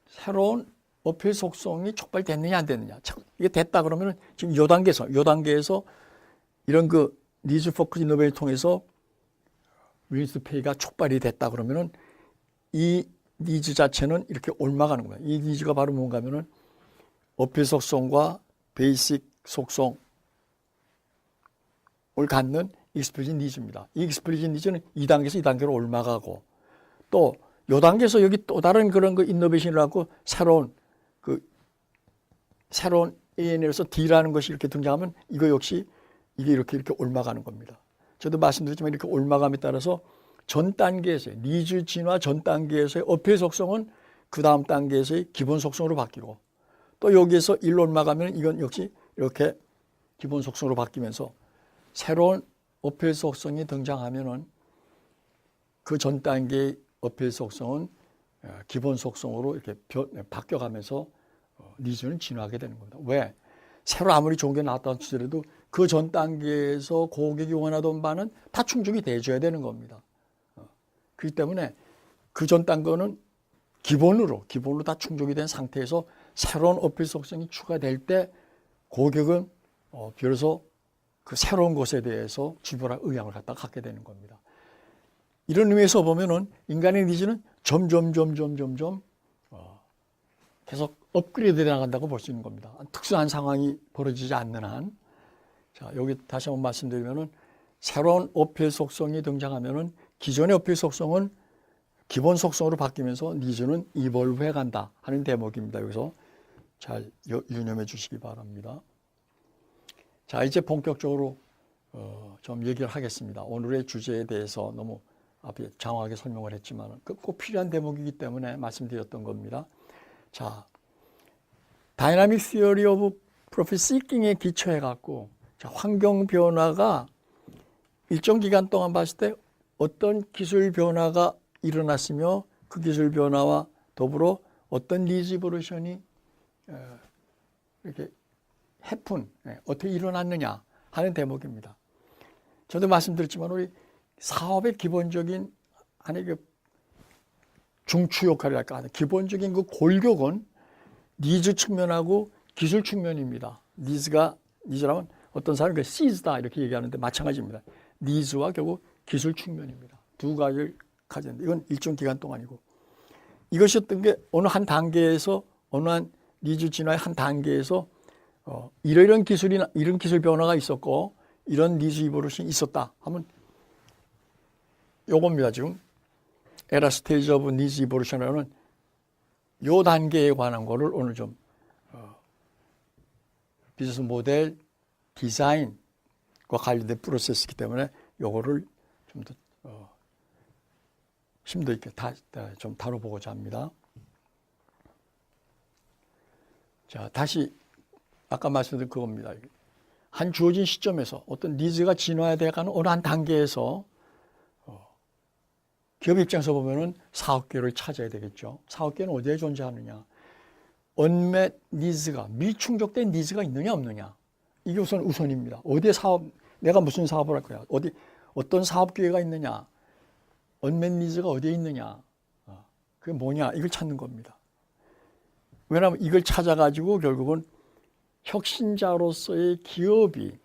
A: 새로운 어필 속성이 촉발됐느냐 안 됐느냐. 이게 됐다 그러면은 지금 요 단계에서 이런 그 니즈 포커스 이노베이션을 통해서 윌링스 투 페이가 촉발이 됐다 그러면은 이 니즈 자체는 이렇게 옮아가는 거예요. 이 니즈가 바로 뭔가 하면은 어필 속성과 베이직 속성을 갖는 익스플리짓 니즈입니다. 이 익스플리짓 니즈는 2단계에서 2단계로 옮아가고 또 요 단계에서 여기 또 다른 그런 그 인노베이션을 갖고 새로운 AN에서 D라는 것이 이렇게 등장하면 이거 역시 이게 이렇게 옮아가는 겁니다. 저도 말씀드렸지만 이렇게 옮아감에 따라서 전 단계에서의 니즈 진화 전 단계에서의 어필 속성은 그 다음 단계에서의 기본 속성으로 바뀌고 또 여기에서 일로 옮아가면 이건 역시 이렇게 기본 속성으로 바뀌면서 새로운 어필 속성이 등장하면은 그 전 단계의 어필 속성은 기본 속성으로 이렇게 바뀌어가면서 니즈는 진화하게 되는 겁니다. 왜? 새로 아무리 좋은 게 나왔다 하더라도 그 전 단계에서 고객이 원하던 바는 다 충족이 돼줘야 되는 겁니다. 그렇기 때문에 그 전 단계는 기본으로 다 충족이 된 상태에서 새로운 어필 속성이 추가될 때 고객은 비로소 그 새로운 것에 대해서 지불할 의향을 갖게 되는 겁니다. 이런 의미에서 보면은 인간의 니즈는 점점 계속 업그레이드 나간다고 볼 수 있는 겁니다. 특수한 상황이 벌어지지 않는 한. 자, 여기 다시 한번 말씀드리면은 새로운 어필 속성이 등장하면은 기존의 어필 속성은 기본 속성으로 바뀌면서 니즈는 이볼브 해 간다 하는 대목입니다. 여기서 잘 유념해 주시기 바랍니다. 자, 이제 본격적으로 좀 얘기를 하겠습니다. 오늘의 주제에 대해서 너무 앞에 장황하게 설명을 했지만 꼭 필요한 대목이기 때문에 말씀드렸던 겁니다. 자, 다이나믹 시어리 오브 프로핏 시킹에 기초해 갖고 환경 변화가 일정 기간 동안 봤을 때 어떤 기술 변화가 일어났으며 그 기술 변화와 더불어 어떤 니즈 이볼루션이 이렇게 어떻게 일어났느냐 하는 대목입니다. 저도 말씀드렸지만 우리 사업의 기본적인 그 중추 역할이랄까 하는 기본적인 그 골격은 니즈 측면하고 기술 측면입니다. 니즈라면 어떤 사람이 시즈다 이렇게 얘기하는데 마찬가지입니다. 니즈와 결국 기술 측면입니다. 두 가지를 가졌는데 이건 일정 기간 동안이고 이것이 어떤 게 어느 한 단계에서 어느 한 니즈 진화의 한 단계에서 이런 기술이나 이런 기술 변화가 있었고 이런 니즈 이볼루션이 있었다 하면 요겁니다. 지금 에라 스테이지 오브 니즈 이볼루션이라는 요 단계에 관한 거를 오늘 좀 비즈니스 모델 디자인과 관련된 프로세스이기 때문에 요거를 좀 더 심도 있게 좀 다뤄보고자 합니다. 자, 다시 아까 말씀드린 그겁니다. 한 주어진 시점에서 어떤 니즈가 진화되어가는 어느 한 단계에서 기업 입장에서 보면은 사업계를 찾아야 되겠죠. 사업계는 어디에 존재하느냐. 언맷 니즈가 미충족된 니즈가 있느냐 없느냐. 이게 우선입니다. 어디에 내가 무슨 사업을 할 거야. 어떤 사업 기회가 있느냐. 언맷 니즈가 어디에 있느냐? 그게 뭐냐? 이걸 찾는 겁니다. 왜냐하면 이걸 찾아가지고 결국은 혁신자로서의 기업이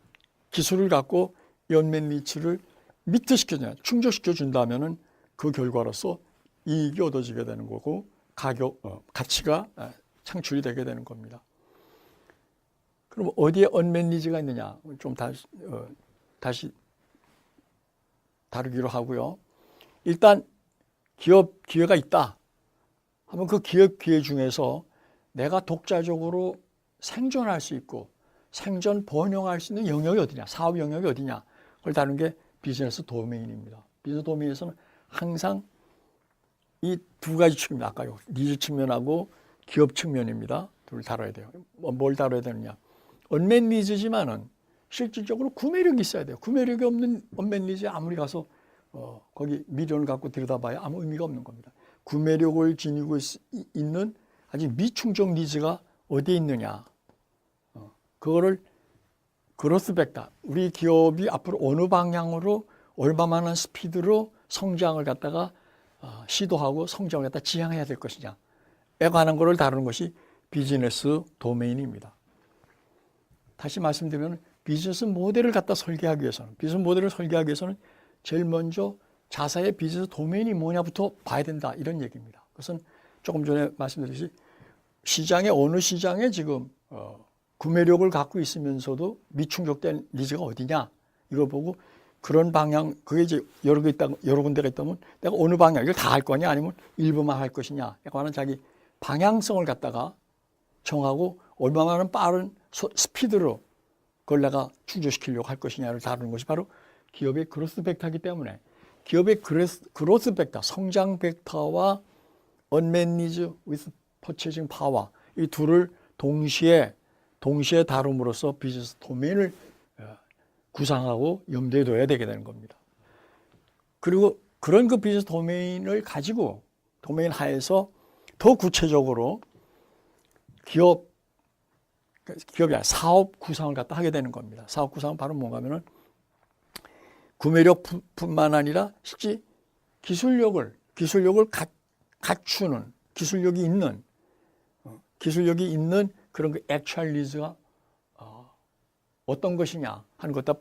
A: 기술을 갖고 언맷 니즈를 미트시켜주냐, 충족시켜 준다면은 그 결과로서 이익이 얻어지게 되는 거고 가치가 창출이 되게 되는 겁니다. 그럼 어디에 언맷 니즈가 있느냐? 좀 다시 다루기로 하고요. 일단 기업 기회가 있다 하면 그 기업 기회 중에서 내가 독자적으로 생존할 수 있고 생존 번영할 수 있는 영역이 어디냐, 사업 영역이 어디냐, 그걸 다루는 게 비즈니스 도메인입니다. 비즈니스 도메인에서는 항상 이 두 가지 측면, 아까 니즈 측면하고 기업 측면입니다. 둘 다뤄야 돼요. 뭘 다뤄야 되느냐? 언맷 니즈지만은 실질적으로 구매력이 있어야 돼요. 구매력이 없는 언맷 니즈에 아무리 가서 거기 미련을 갖고 들여다봐야 아무 의미가 없는 겁니다. 구매력을 지니고 있는 아직 미충족 니즈가 어디에 있느냐? 그거를 그로스 벡터, 우리 기업이 앞으로 어느 방향으로 얼마만한 스피드로 성장을 갖다가 시도하고 성장을 갖다 지향해야 될 것이냐에 관한 것을 다루는 것이 비즈니스 도메인입니다. 다시 말씀드리면 비즈니스 모델을 갖다 설계하기 위해서는, 비즈니스 모델을 설계하기 위해서는 제일 먼저 자사의 비즈니스 도메인이 뭐냐부터 봐야 된다, 이런 얘기입니다. 그것은 조금 전에 말씀드렸듯이 시장에, 어느 시장에 지금 구매력을 갖고 있으면서도 미충족된 니즈가 어디냐, 이걸 보고 그런 방향, 그게 이제 여러 군데가 있다면 내가 어느 방향, 이걸 다 할 거냐 아니면 일부만 할 것이냐에 관한 자기 방향성을 갖다가 정하고 얼마나 빠른 스피드로 그걸 내가 충족시키려고 할 것이냐를 다루는 것이 바로 기업의 그로스 벡터이기 때문에 기업의 그로스 벡터, 성장 벡터와 언맷 니즈 with purchasing power, 이 둘을 동시에 다룸으로써 비즈니스 도메인을 구상하고 염두에 둬야 되게 되는 겁니다. 그리고 그런 그 비즈니스 도메인을 가지고 도메인 하에서 더 구체적으로 기업이 아니라 사업 구상을 갖다 하게 되는 겁니다. 사업 구상은 바로 뭔가 하면은 구매력뿐만 아니라 실제 기술력을 갖추는, 기술력이 있는 그런 그 액츄얼 니즈가 어떤 것이냐 하는 것도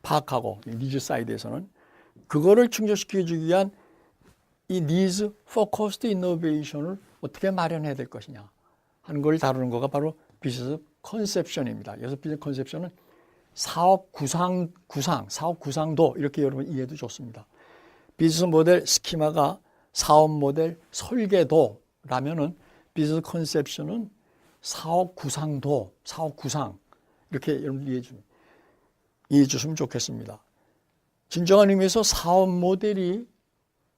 A: 파악하고 니즈 사이드에서는 그거를 충족시켜주기 위한 이 니즈 포커스드 이노베이션을 어떻게 마련해야 될 것이냐 하는 걸 다루는 거가 바로 비즈니스 컨셉션입니다. 그래서 비즈니스 컨셉션은 사업 구상도 이렇게 여러분 이해도 좋습니다. 비즈니스 모델 스키마가 사업 모델 설계도라면은 비즈니스 컨셉션은 사업 구상 이렇게 여러분 이해해 주시면 좋겠습니다. 진정한 의미에서 사업 모델이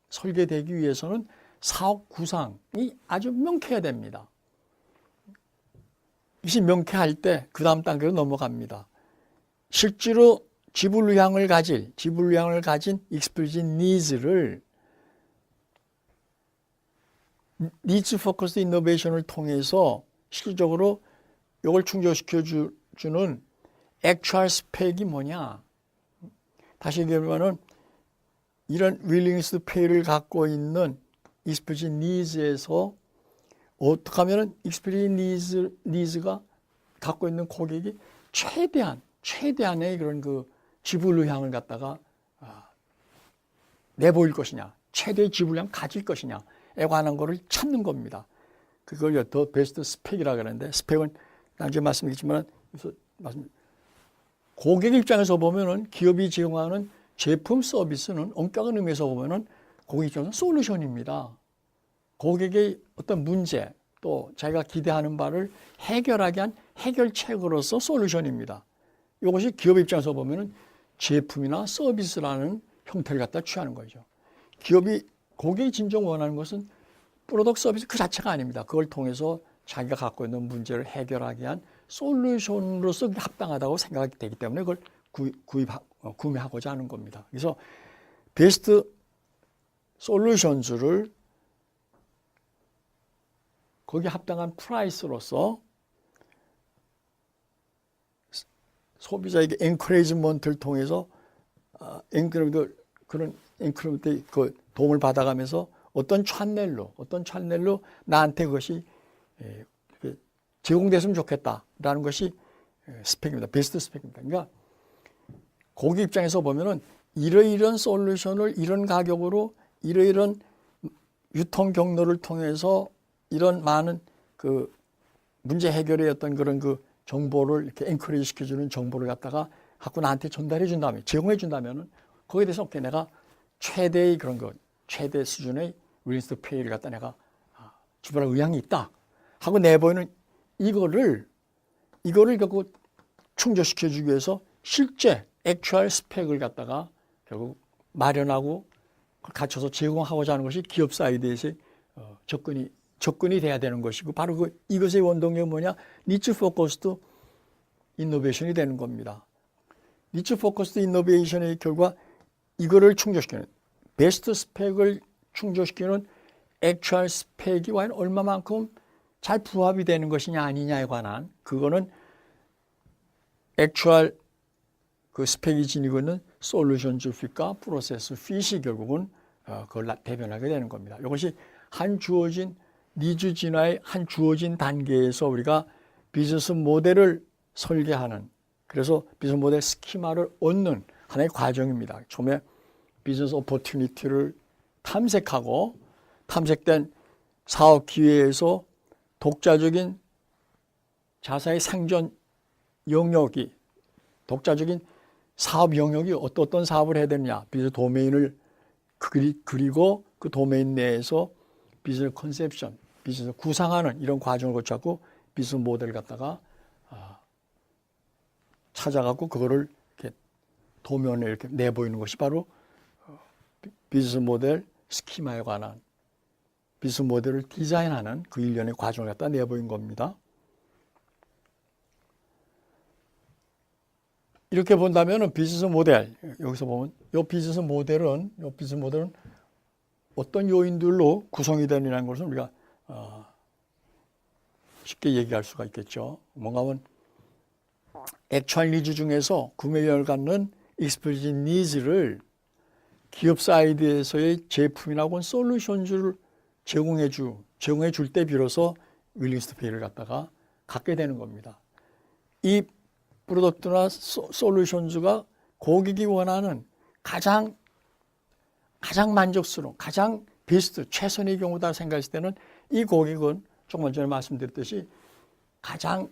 A: 설계되기 위해서는 사업 구상이 아주 명쾌해야 됩니다. 이것이 명쾌할 때 그 다음 단계로 넘어갑니다. 실제로 지불량을 가진 익스플리짓 니즈를 니즈 포커스 이노베이션을 통해서 실질적으로 이걸 충족시켜 주는 액츄얼 스펙이 뭐냐? 다시 얘기하면은 이런 willingness to pay를 갖고 있는 explicit needs에서 어떻게 하면은 explicit needs가 갖고 있는 고객이 최대한의 그런 그 지불 의향을 갖다가 내보일 것이냐, 최대의 지불 의향 가질 것이냐에 관한 거를 찾는 겁니다. 그걸 더 베스트 스펙이라고 하는데, 스펙은 나중에 말씀드리겠지만, 고객 입장에서 보면은 기업이 제공하는 제품 서비스는 엄격한 의미에서 보면은 고객 입장에서는 솔루션입니다. 고객의 어떤 문제 또 자기가 기대하는 바를 해결하기 위한 해결책으로서 솔루션입니다. 이것이 기업 입장에서 보면은 제품이나 서비스라는 형태를 갖다 취하는 거죠. 고객이 진정 원하는 것은 프로덕트 서비스 그 자체가 아닙니다. 그걸 통해서 자기가 갖고 있는 문제를 해결하기 위한 솔루션으로서 합당하다고 생각이 되기 때문에 그걸 구매하고자 하는 겁니다. 그래서 베스트 솔루션즈를 거기에 합당한 프라이스로서 소비자에게 엔커레이지먼트를 통해서 그런 인크리먼트 그 도움을 받아가면서 어떤 채널로 나한테 그것이 제공됐으면 좋겠다라는 것이 스펙입니다. 베스트 스펙입니다. 그러니까 고객 입장에서 보면은 이러이런 솔루션을 이런 가격으로 이러이런 유통 경로를 통해서 이런 많은 그 문제 해결의 어떤 그런 그 정보를 이렇게 엔커리지 시켜주는 정보를 갖다가 갖고 나한테 전달해 준다면, 제공해 준다면은 거기에 대해서 오케이, 내가 최대의 그런 거, 최대 수준의 윌링스 투 페이를 갖다 내가 지불할 의향이 있다 하고 내보이는 이거를 결국 충족시켜 주기 위해서 실제 액츄얼 스펙을 갖다가 결국 마련하고 갖춰서 제공하고자 하는 것이 기업 사이드에서의 접근이 돼야 되는 것이고, 바로 이것의 원동력이 뭐냐? 니치 포커스드 이노베이션이 되는 겁니다. 니치 포커스드 이노베이션의 결과 이거를 충족시키는, 베스트 스펙을 충족시키는 액츄얼 스펙이 과연 얼마만큼 잘 부합이 되는 것이냐 아니냐에 관한, 그거는 액츄얼 그 스펙이 지니고 있는 솔루션즈 핏과 프로세스 핏이 결국은 그걸 대변하게 되는 겁니다. 이것이 한 주어진 니즈 진화의 한 주어진 단계에서 우리가 비즈니스 모델을 설계하는, 그래서 비즈니스 모델 스키마를 얻는 하나의 과정입니다. 처음에 비즈니스 오퍼튜니티를 탐색하고 탐색된 사업 기회에서 독자적인 자사의 생존 영역이, 독자적인 사업 영역이 어떤 사업을 해야 되느냐, 비즈니스 도메인을 그리고 그 도메인 내에서 비즈니스 컨셉션, 비즈니스 구상하는 이런 과정을 거쳐갖고 비즈니스 모델을 갖다가 찾아갖고 그거를 이렇게 도면에 이렇게 내보이는 것이 바로 비즈니스 모델 스키마에 관한, 비즈니스 모델을 디자인하는 그 일련의 과정을 갖다 내보인 겁니다. 이렇게 본다면 비즈니스 모델, 여기서 보면 이 비즈니스 모델은 어떤 요인들로 구성이 되느냐는 것을 우리가 쉽게 얘기할 수가 있겠죠. 뭔가 하면 액츄얼 니즈 중에서 구매력을 갖는 익스플리시트 니즈를 기업 사이드에서의 제품이나 혹은 솔루션을 제공해 줄 때 비로소 윌링스 투 페이를 갖다가 갖게 되는 겁니다. 이 프로덕트나 솔루션즈가 고객이 원하는 가장 만족스러운, 가장 베스트, 최선의 경우다 생각했을 때는 이 고객은 조금 전에 말씀드렸듯이 가장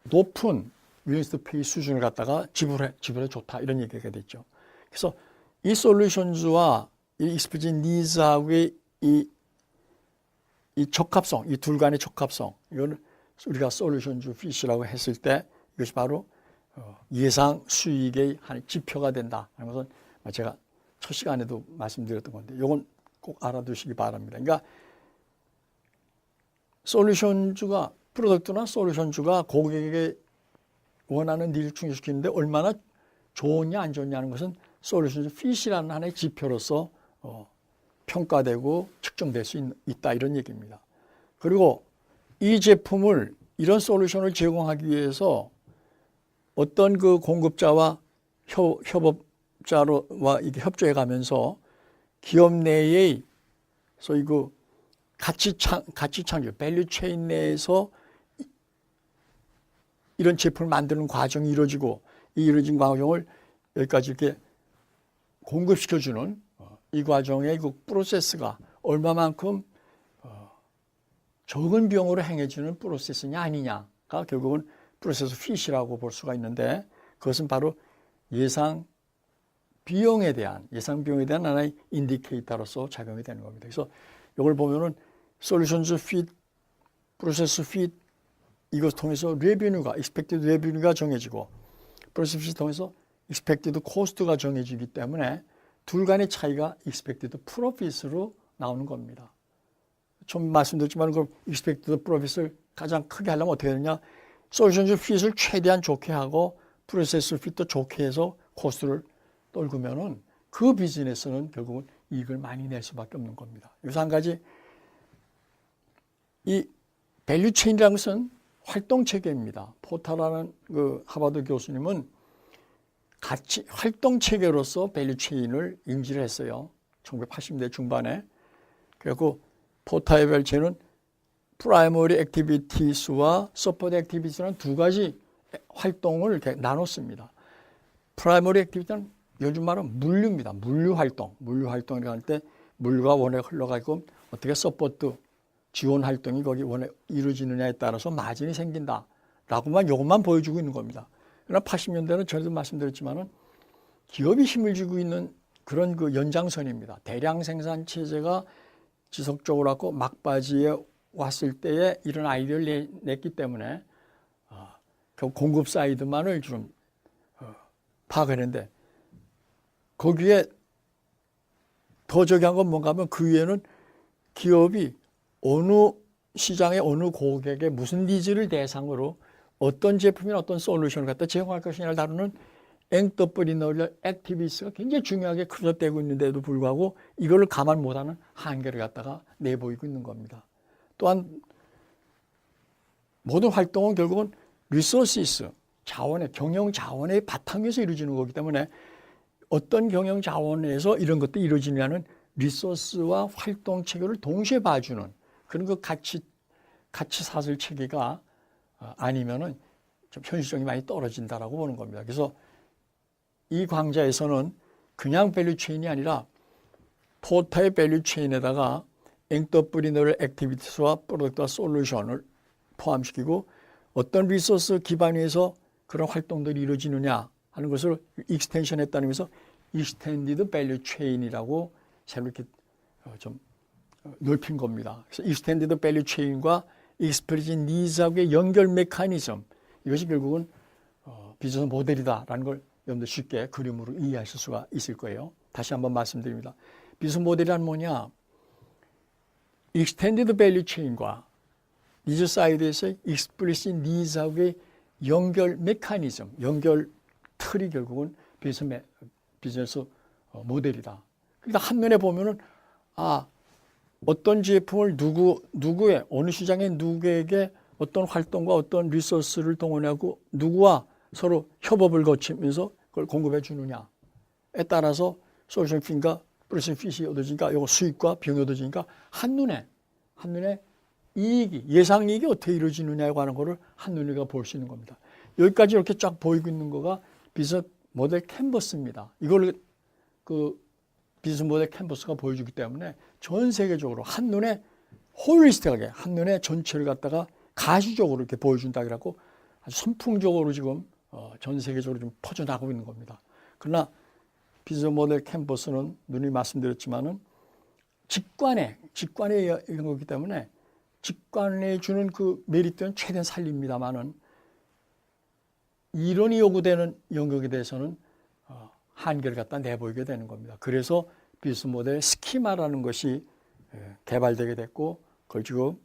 A: 높은 윌링스 투 페이 수준을 갖다가 지불해 좋다, 이런 얘기가 됐죠. 그래서 이 솔루션즈와 이 익스플리시트 니즈하고의 이 적합성, 이 둘 간의 적합성, 이걸 우리가 솔루션즈 핏이라고 했을 때 이것이 바로 예상 수익의 한 지표가 된다 하는 것은 제가 첫 시간에도 말씀드렸던 건데, 이건 꼭 알아두시기 바랍니다. 그러니까 솔루션주가, 프로덕트나 솔루션주가 고객에게 원하는 니즈를 충족시키는데 얼마나 좋냐 안 좋냐는 것은 솔루션주 핏이라는 하나의 지표로서 평가되고 측정될 수 있다, 이런 얘기입니다. 그리고 이 제품을, 이런 솔루션을 제공하기 위해서 어떤 그 공급자와 협업자와 이게 협조해 가면서 기업 내의 소위 그 가치 창조, 밸류 체인 내에서 이런 제품을 만드는 과정이 이루어지고, 이 이루어진 과정을 여기까지 이렇게 공급시켜주는 이 과정의 그 프로세스가 얼마만큼 적은 비용으로 행해지는 프로세스냐 아니냐가 결국은 프로세스 핏이라고 볼 수가 있는데, 그것은 바로 예상 비용에 대한 하나의 인디케이터로서 작용이 되는 겁니다. 그래서 이걸 보면은 솔루션즈 핏, 프로세스 핏, 이것을 통해서 레비뉴가, expected revenue가 정해지고, 프로세스 핏을 통해서 expected cost가 정해지기 때문에 둘 간의 차이가 expected profit으로 나오는 겁니다. 좀 말씀드렸지만 그럼 expected profit을 가장 크게 하려면 어떻게 되느냐? 솔루션즈 핏을 최대한 좋게 하고 프로세스 핏도 좋게 해서 코스트를 떨구면은 그 비즈니스는 결국은 이익을 많이 낼 수밖에 없는 겁니다. 여기서 한 가지, 이 밸류 체인이라는 것은 활동 체계입니다. 포타라는 그 하버드 교수님은 같이 활동 체계로서 밸류 체인을 인지를 했어요. 1980년대 중반에. 그리고 포타이벨체는 프라이머리 액티비티스와 서포트 액티비티스라는 두 가지 활동을 이렇게 나눴습니다. 프라이머리 액티비티는 요즘 말은 물류입니다. 물류 활동이라고 할 때 물과 원에 흘러가고 어떻게 서포트 지원 활동이 거기 원에 이루어지느냐에 따라서 마진이 생긴다라고만 이것만 보여주고 있는 겁니다. 그러나 80년대는 전에도 말씀드렸지만은 기업이 힘을 쥐고 있는 그런 그 연장선입니다. 대량 생산 체제가 지속적으로 하고 막바지에 왔을 때에 이런 아이디어를 냈기 때문에 결국 공급 사이드만을 좀 파악했는데 거기에 더 저기한 건 뭔가 하면 그 위에는 기업이 어느 시장의 어느 고객의 무슨 니즈를 대상으로 어떤 제품이나 어떤 솔루션을 갖다 제공할 것이냐를 다루는 앵떠버리너리 액티비스가 굉장히 중요하게 크로되고 있는데도 불구하고 이걸 감안 못하는 한계를 갖다가 내보이고 있는 겁니다. 또한 모든 활동은 결국은 리소시스, 자원의 경영 자원의 바탕에서 이루어지는 거기 때문에 어떤 경영 자원에서 이런 것들이 이루어지냐는 리소스와 활동 체계를 동시에 봐주는 그런 그 가치 사슬 체계가 아니면은 좀 현실성이 많이 떨어진다라고 보는 겁니다. 그래서 이 강좌에서는 그냥 밸류 체인이 아니라 포타의 밸류 체인에다가 앵떠뿌리너리 액티비티스와 프로덕트와 솔루션을 포함시키고 어떤 리소스 기반에서 그런 활동들이 이루어지느냐 하는 것을 익스텐션 했다는 의미에서 익스텐디드 밸류 체인이라고 새로 이렇게 좀 넓힌 겁니다. 그래서 익스텐디드 밸류 체인과 익스프리시 니즈하고의 연결 메커니즘 이것이 결국은 비즈니스 모델이다라는 걸 여러분들 쉽게 그림으로 이해하실 수가 있을 거예요. 다시 한번 말씀드립니다. 비즈니스 모델이란 뭐냐? 익스텐디드 밸류 체인과 니즈 사이드에서의 익스프리시 니즈하고의 연결 메커니즘, 연결 틀이 결국은 비즈니스 모델이다. 그러니까 한면에 보면은 어떤 제품을 누구의 어느 시장의 누구에게 어떤 활동과 어떤 리소스를 동원하고 누구와 서로 협업을 거치면서 그걸 공급해 주느냐에 따라서 솔루션 핀과 프로세싱 핏이 얻어지니까 이거 수익과 비용이 얻어지니까 한눈에 이익이 예상 이익이 어떻게 이루어지느냐고 하는 거를 한눈에 볼 수 있는 겁니다. 여기까지 이렇게 쫙 보이고 있는 거가 비즈니스 모델 캔버스입니다. 이걸 그 비즈니스 모델 캔버스가 보여주기 때문에 전 세계적으로 한눈에 홀리스틱하게 한눈에 전체를 갖다가 가시적으로 이렇게 보여준다 그래갖고 아주 선풍적으로 지금 전 세계적으로 좀 퍼져나가고 있는 겁니다. 그러나 비즈니스 모델 캔버스는 누누이 말씀드렸지만은 직관에 이런 거기 때문에 직관에 주는 그 메리트는 최대한 살립니다만은 이론이 요구되는 영역에 대해서는 한계를 갖다 내보이게 되는 겁니다. 그래서 비즈니스 모델 스키마라는 것이 개발되게 됐고 그걸 지금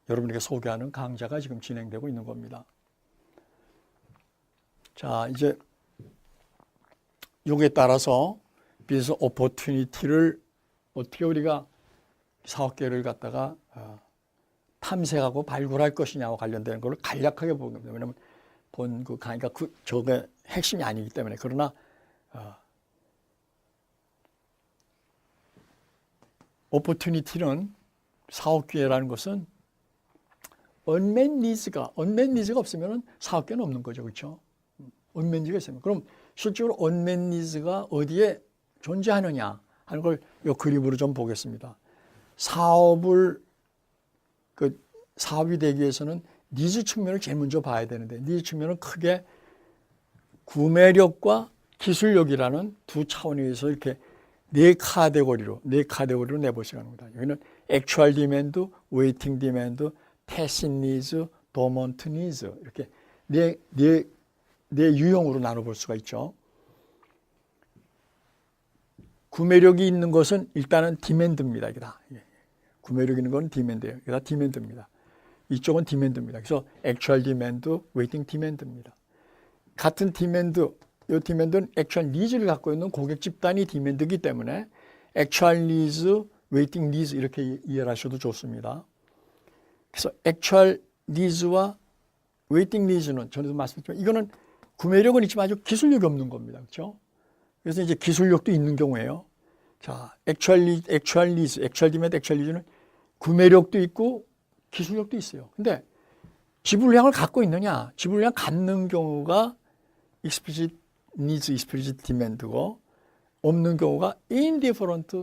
A: 여러분에게 소개하는 강좌가 지금 진행되고 있는 겁니다. 자, 이제 여기에 따라서 비즈니스 오퍼튜니티를 어떻게 우리가 사업계를 갖다가 탐색하고 발굴할 것이냐와 관련된 걸 간략하게 보는 겁니다. 왜냐하면 본 그 강의가 저게 핵심이 아니기 때문에. 그러나 오퍼튜니티는 사업기회라는 것은 언맨 니즈가 없으면 사업기회는 없는 거죠. 그렇죠? 언맨 니즈가 있으면. 그럼 실제로 언맨 니즈가 어디에 존재하느냐 하는 걸 이 그림으로 좀 보겠습니다. 사업이 되기 위해서는 니즈 측면을 제일 먼저 봐야 되는데 니즈 측면은 크게 구매력과 기술력이라는 두 차원에서 이렇게 네 카테고리로 내볼 수 있는 겁니다. 여기는 액츄얼 디맨드, 웨이팅 디맨드, 태신 니즈, 도먼트 니즈 이렇게 네 유형으로 나눠볼 수가 있죠. 구매력이 있는 것은 일단은 디맨드입니다. 이게다. 구매력 있는 건 디맨드예요. 이게 다 디맨드입니다. 이쪽은 디맨드입니다. 그래서 액츄얼 디맨드, 웨이팅 디맨드입니다. 같은 디맨드, 이 디맨드는 액츄얼 니즈를 갖고 있는 고객 집단이 디맨드이기 때문에 액츄얼 니즈, 웨이팅 니즈 이렇게 이해를 하셔도 좋습니다. 그래서 액츄얼 니즈와 웨이팅 니즈는 전에도 말씀드렸지만 이거는 구매력은 있지만 아주 기술력이 없는 겁니다. 그렇죠? 그래서 이제 기술력도 있는 경우에요. 자, 액츄얼 니즈는 구매력도 있고 기술력도 있어요. 근데 지불량을 갖고 있느냐? 지불량 갖는 경우가 explicit needs, explicit demand고 없는 경우가 indifferent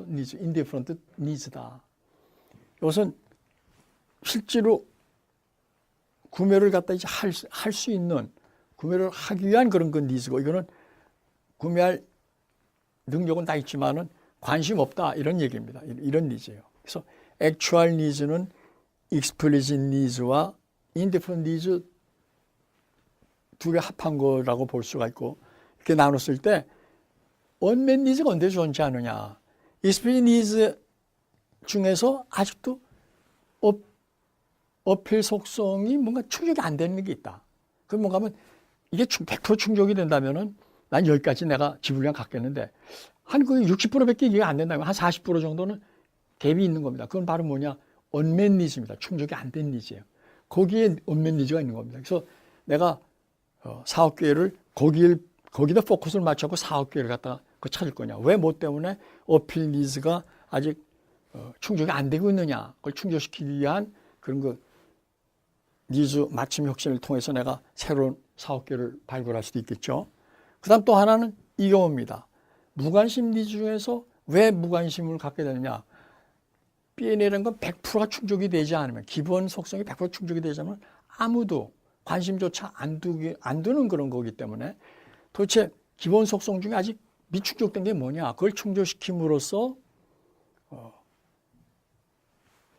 A: needs다. 이것은 실제로 구매를 갖다 이제 할 수 있는 구매를 하기 위한 그런 건 니즈고 이거는 구매할 능력은 다 있지만은 관심 없다 이런 얘기입니다. 이런 니즈예요. 그래서 actual needs는 explicit needs와 indifferent needs 두 개 합한 거라고 볼 수가 있고 이렇게 나눴을 때 unmet needs가 언제 존재 않느냐. explicit needs 중에서 아직도 어필 속성이 뭔가 충족이 안 되는 게 있다. 그럼 뭔가 하면 이게 100% 충족이 된다면은 난 여기까지 내가 지불량 갖겠는데 한 그 60%밖에 이게 안 된다면 한 40% 정도는 갭이 있는 겁니다. 그건 바로 뭐냐? unmet needs입니다. 충족이 안 된 니즈예요. 거기에 unmet needs가 있는 겁니다. 그래서 내가 사업 기회를 거기다 포커스를 맞춰서 사업 기회를 갖다가 찾을 거냐? 왜 뭐 때문에 어필 니즈가 아직 충족이 안 되고 있느냐? 그걸 충족시키기 위한 그런 그 니즈 맞춤 혁신을 통해서 내가 새로운 사업 기회를 발굴할 수도 있겠죠. 그다음 또 하나는 이 경우입니다. 무관심 니즈 중에서 왜 무관심을 갖게 되느냐? BNL이라는 건 100%가 충족이 되지 않으면 기본 속성이 100% 충족이 되지 않으면 아무도 관심조차 안 두는 그런 거기 때문에 도대체 기본 속성 중에 아직 미충족된 게 뭐냐? 그걸 충족시킴으로써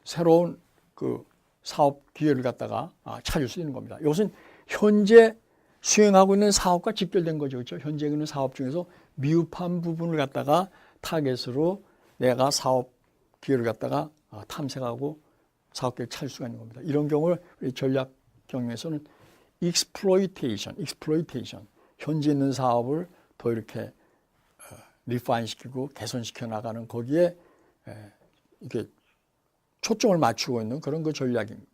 A: 새로운 그 사업 기회를 갖다가 찾을 수 있는 겁니다. 이것은 현재 수행하고 있는 사업과 직결된 거죠. 그렇죠? 현재 있는 사업 중에서 미흡한 부분을 갖다가 타겟으로 내가 사업 기회를 갖다가 탐색하고 사업 기회를 찾을 수가 있는 겁니다. 이런 경우를 우리 전략 경영에서는 exploitation, 현재 있는 사업을 더 이렇게 리파인시키고 개선시켜 나가는 거기에 이렇게 초점을 맞추고 있는 그런 그 전략입니다.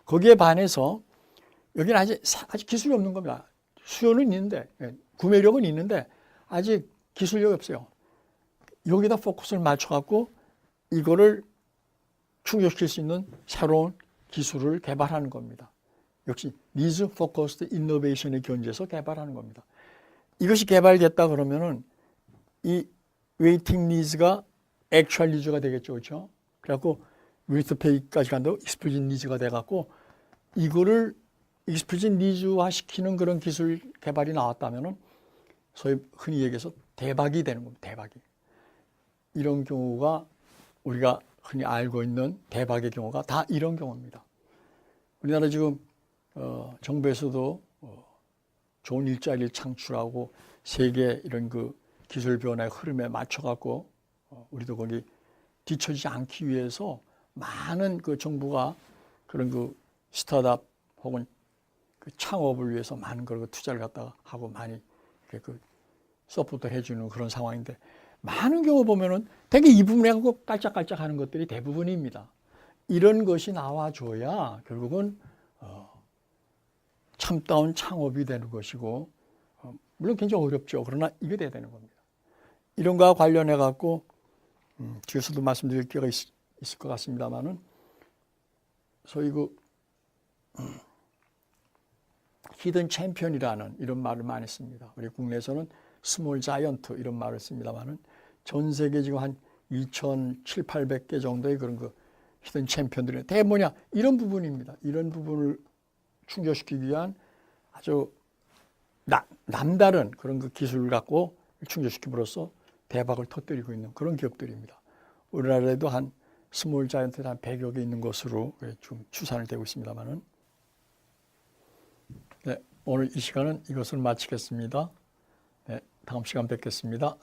A: 거기에 반해서 여기는 아직 기술이 없는 겁니다. 수요는 있는데, 구매력은 있는데 아직 기술력이 없어요. 여기다 포커스를 맞춰갖고 이거를 충족시킬 수 있는 새로운 기술을 개발하는 겁니다. 역시 Needs Focused Innovation의 견지에서 개발하는 겁니다. 이것이 개발됐다 그러면은 이 Waiting Needs가 Actual Needs가 되겠죠. 그렇죠? 그래갖고 With Pay까지 간다고 Explicit Needs가 돼갖고 이거를 Explicit Needs화 시키는 그런 기술 개발이 나왔다면은 소위 흔히 얘기해서 대박이 되는 겁니다. 대박이. 이런 경우가 우리가 흔히 알고 있는 대박의 경우가 다 이런 경우입니다. 우리나라 지금 정부에서도 좋은 일자리를 창출하고 세계 이런 그 기술 변화의 흐름에 맞춰갖고 우리도 거기 뒤처지지 않기 위해서 많은 그 정부가 그런 그 스타트업 혹은 그 창업을 위해서 많은 그런 투자를 갖다가 하고 많이 이렇게 그 서포트를 해주는 그런 상황인데 많은 경우 보면은 되게 이 부분에 갖고 깔짝깔짝 하는 것들이 대부분입니다. 이런 것이 나와줘야 결국은 참다운 창업이 되는 것이고 물론 굉장히 어렵죠. 그러나 이게 돼야 되는 겁니다. 이런 거와 관련해 갖고 뒤에서도 말씀드릴 기회가 있을 것 같습니다만은 소위 그 히든 챔피언이라는 이런 말을 많이 씁니다. 우리 국내에서는 스몰 자이언트 이런 말을 씁니다만은 전 세계 지금 한 2,700~800개 정도의 그런 그 히든 챔피언들이 대개 뭐냐 이런 부분입니다. 이런 부분을 충족시키기 위한 아주 남다른 그런 그 기술을 갖고 충족시킴으로써 대박을 터뜨리고 있는 그런 기업들입니다. 우리나라에도 한 스몰 자이언트 한 100여 개 있는 것으로 좀 추산을 되고 있습니다만은 네, 오늘 이 시간은 이것을 마치겠습니다. 네, 다음 시간 뵙겠습니다.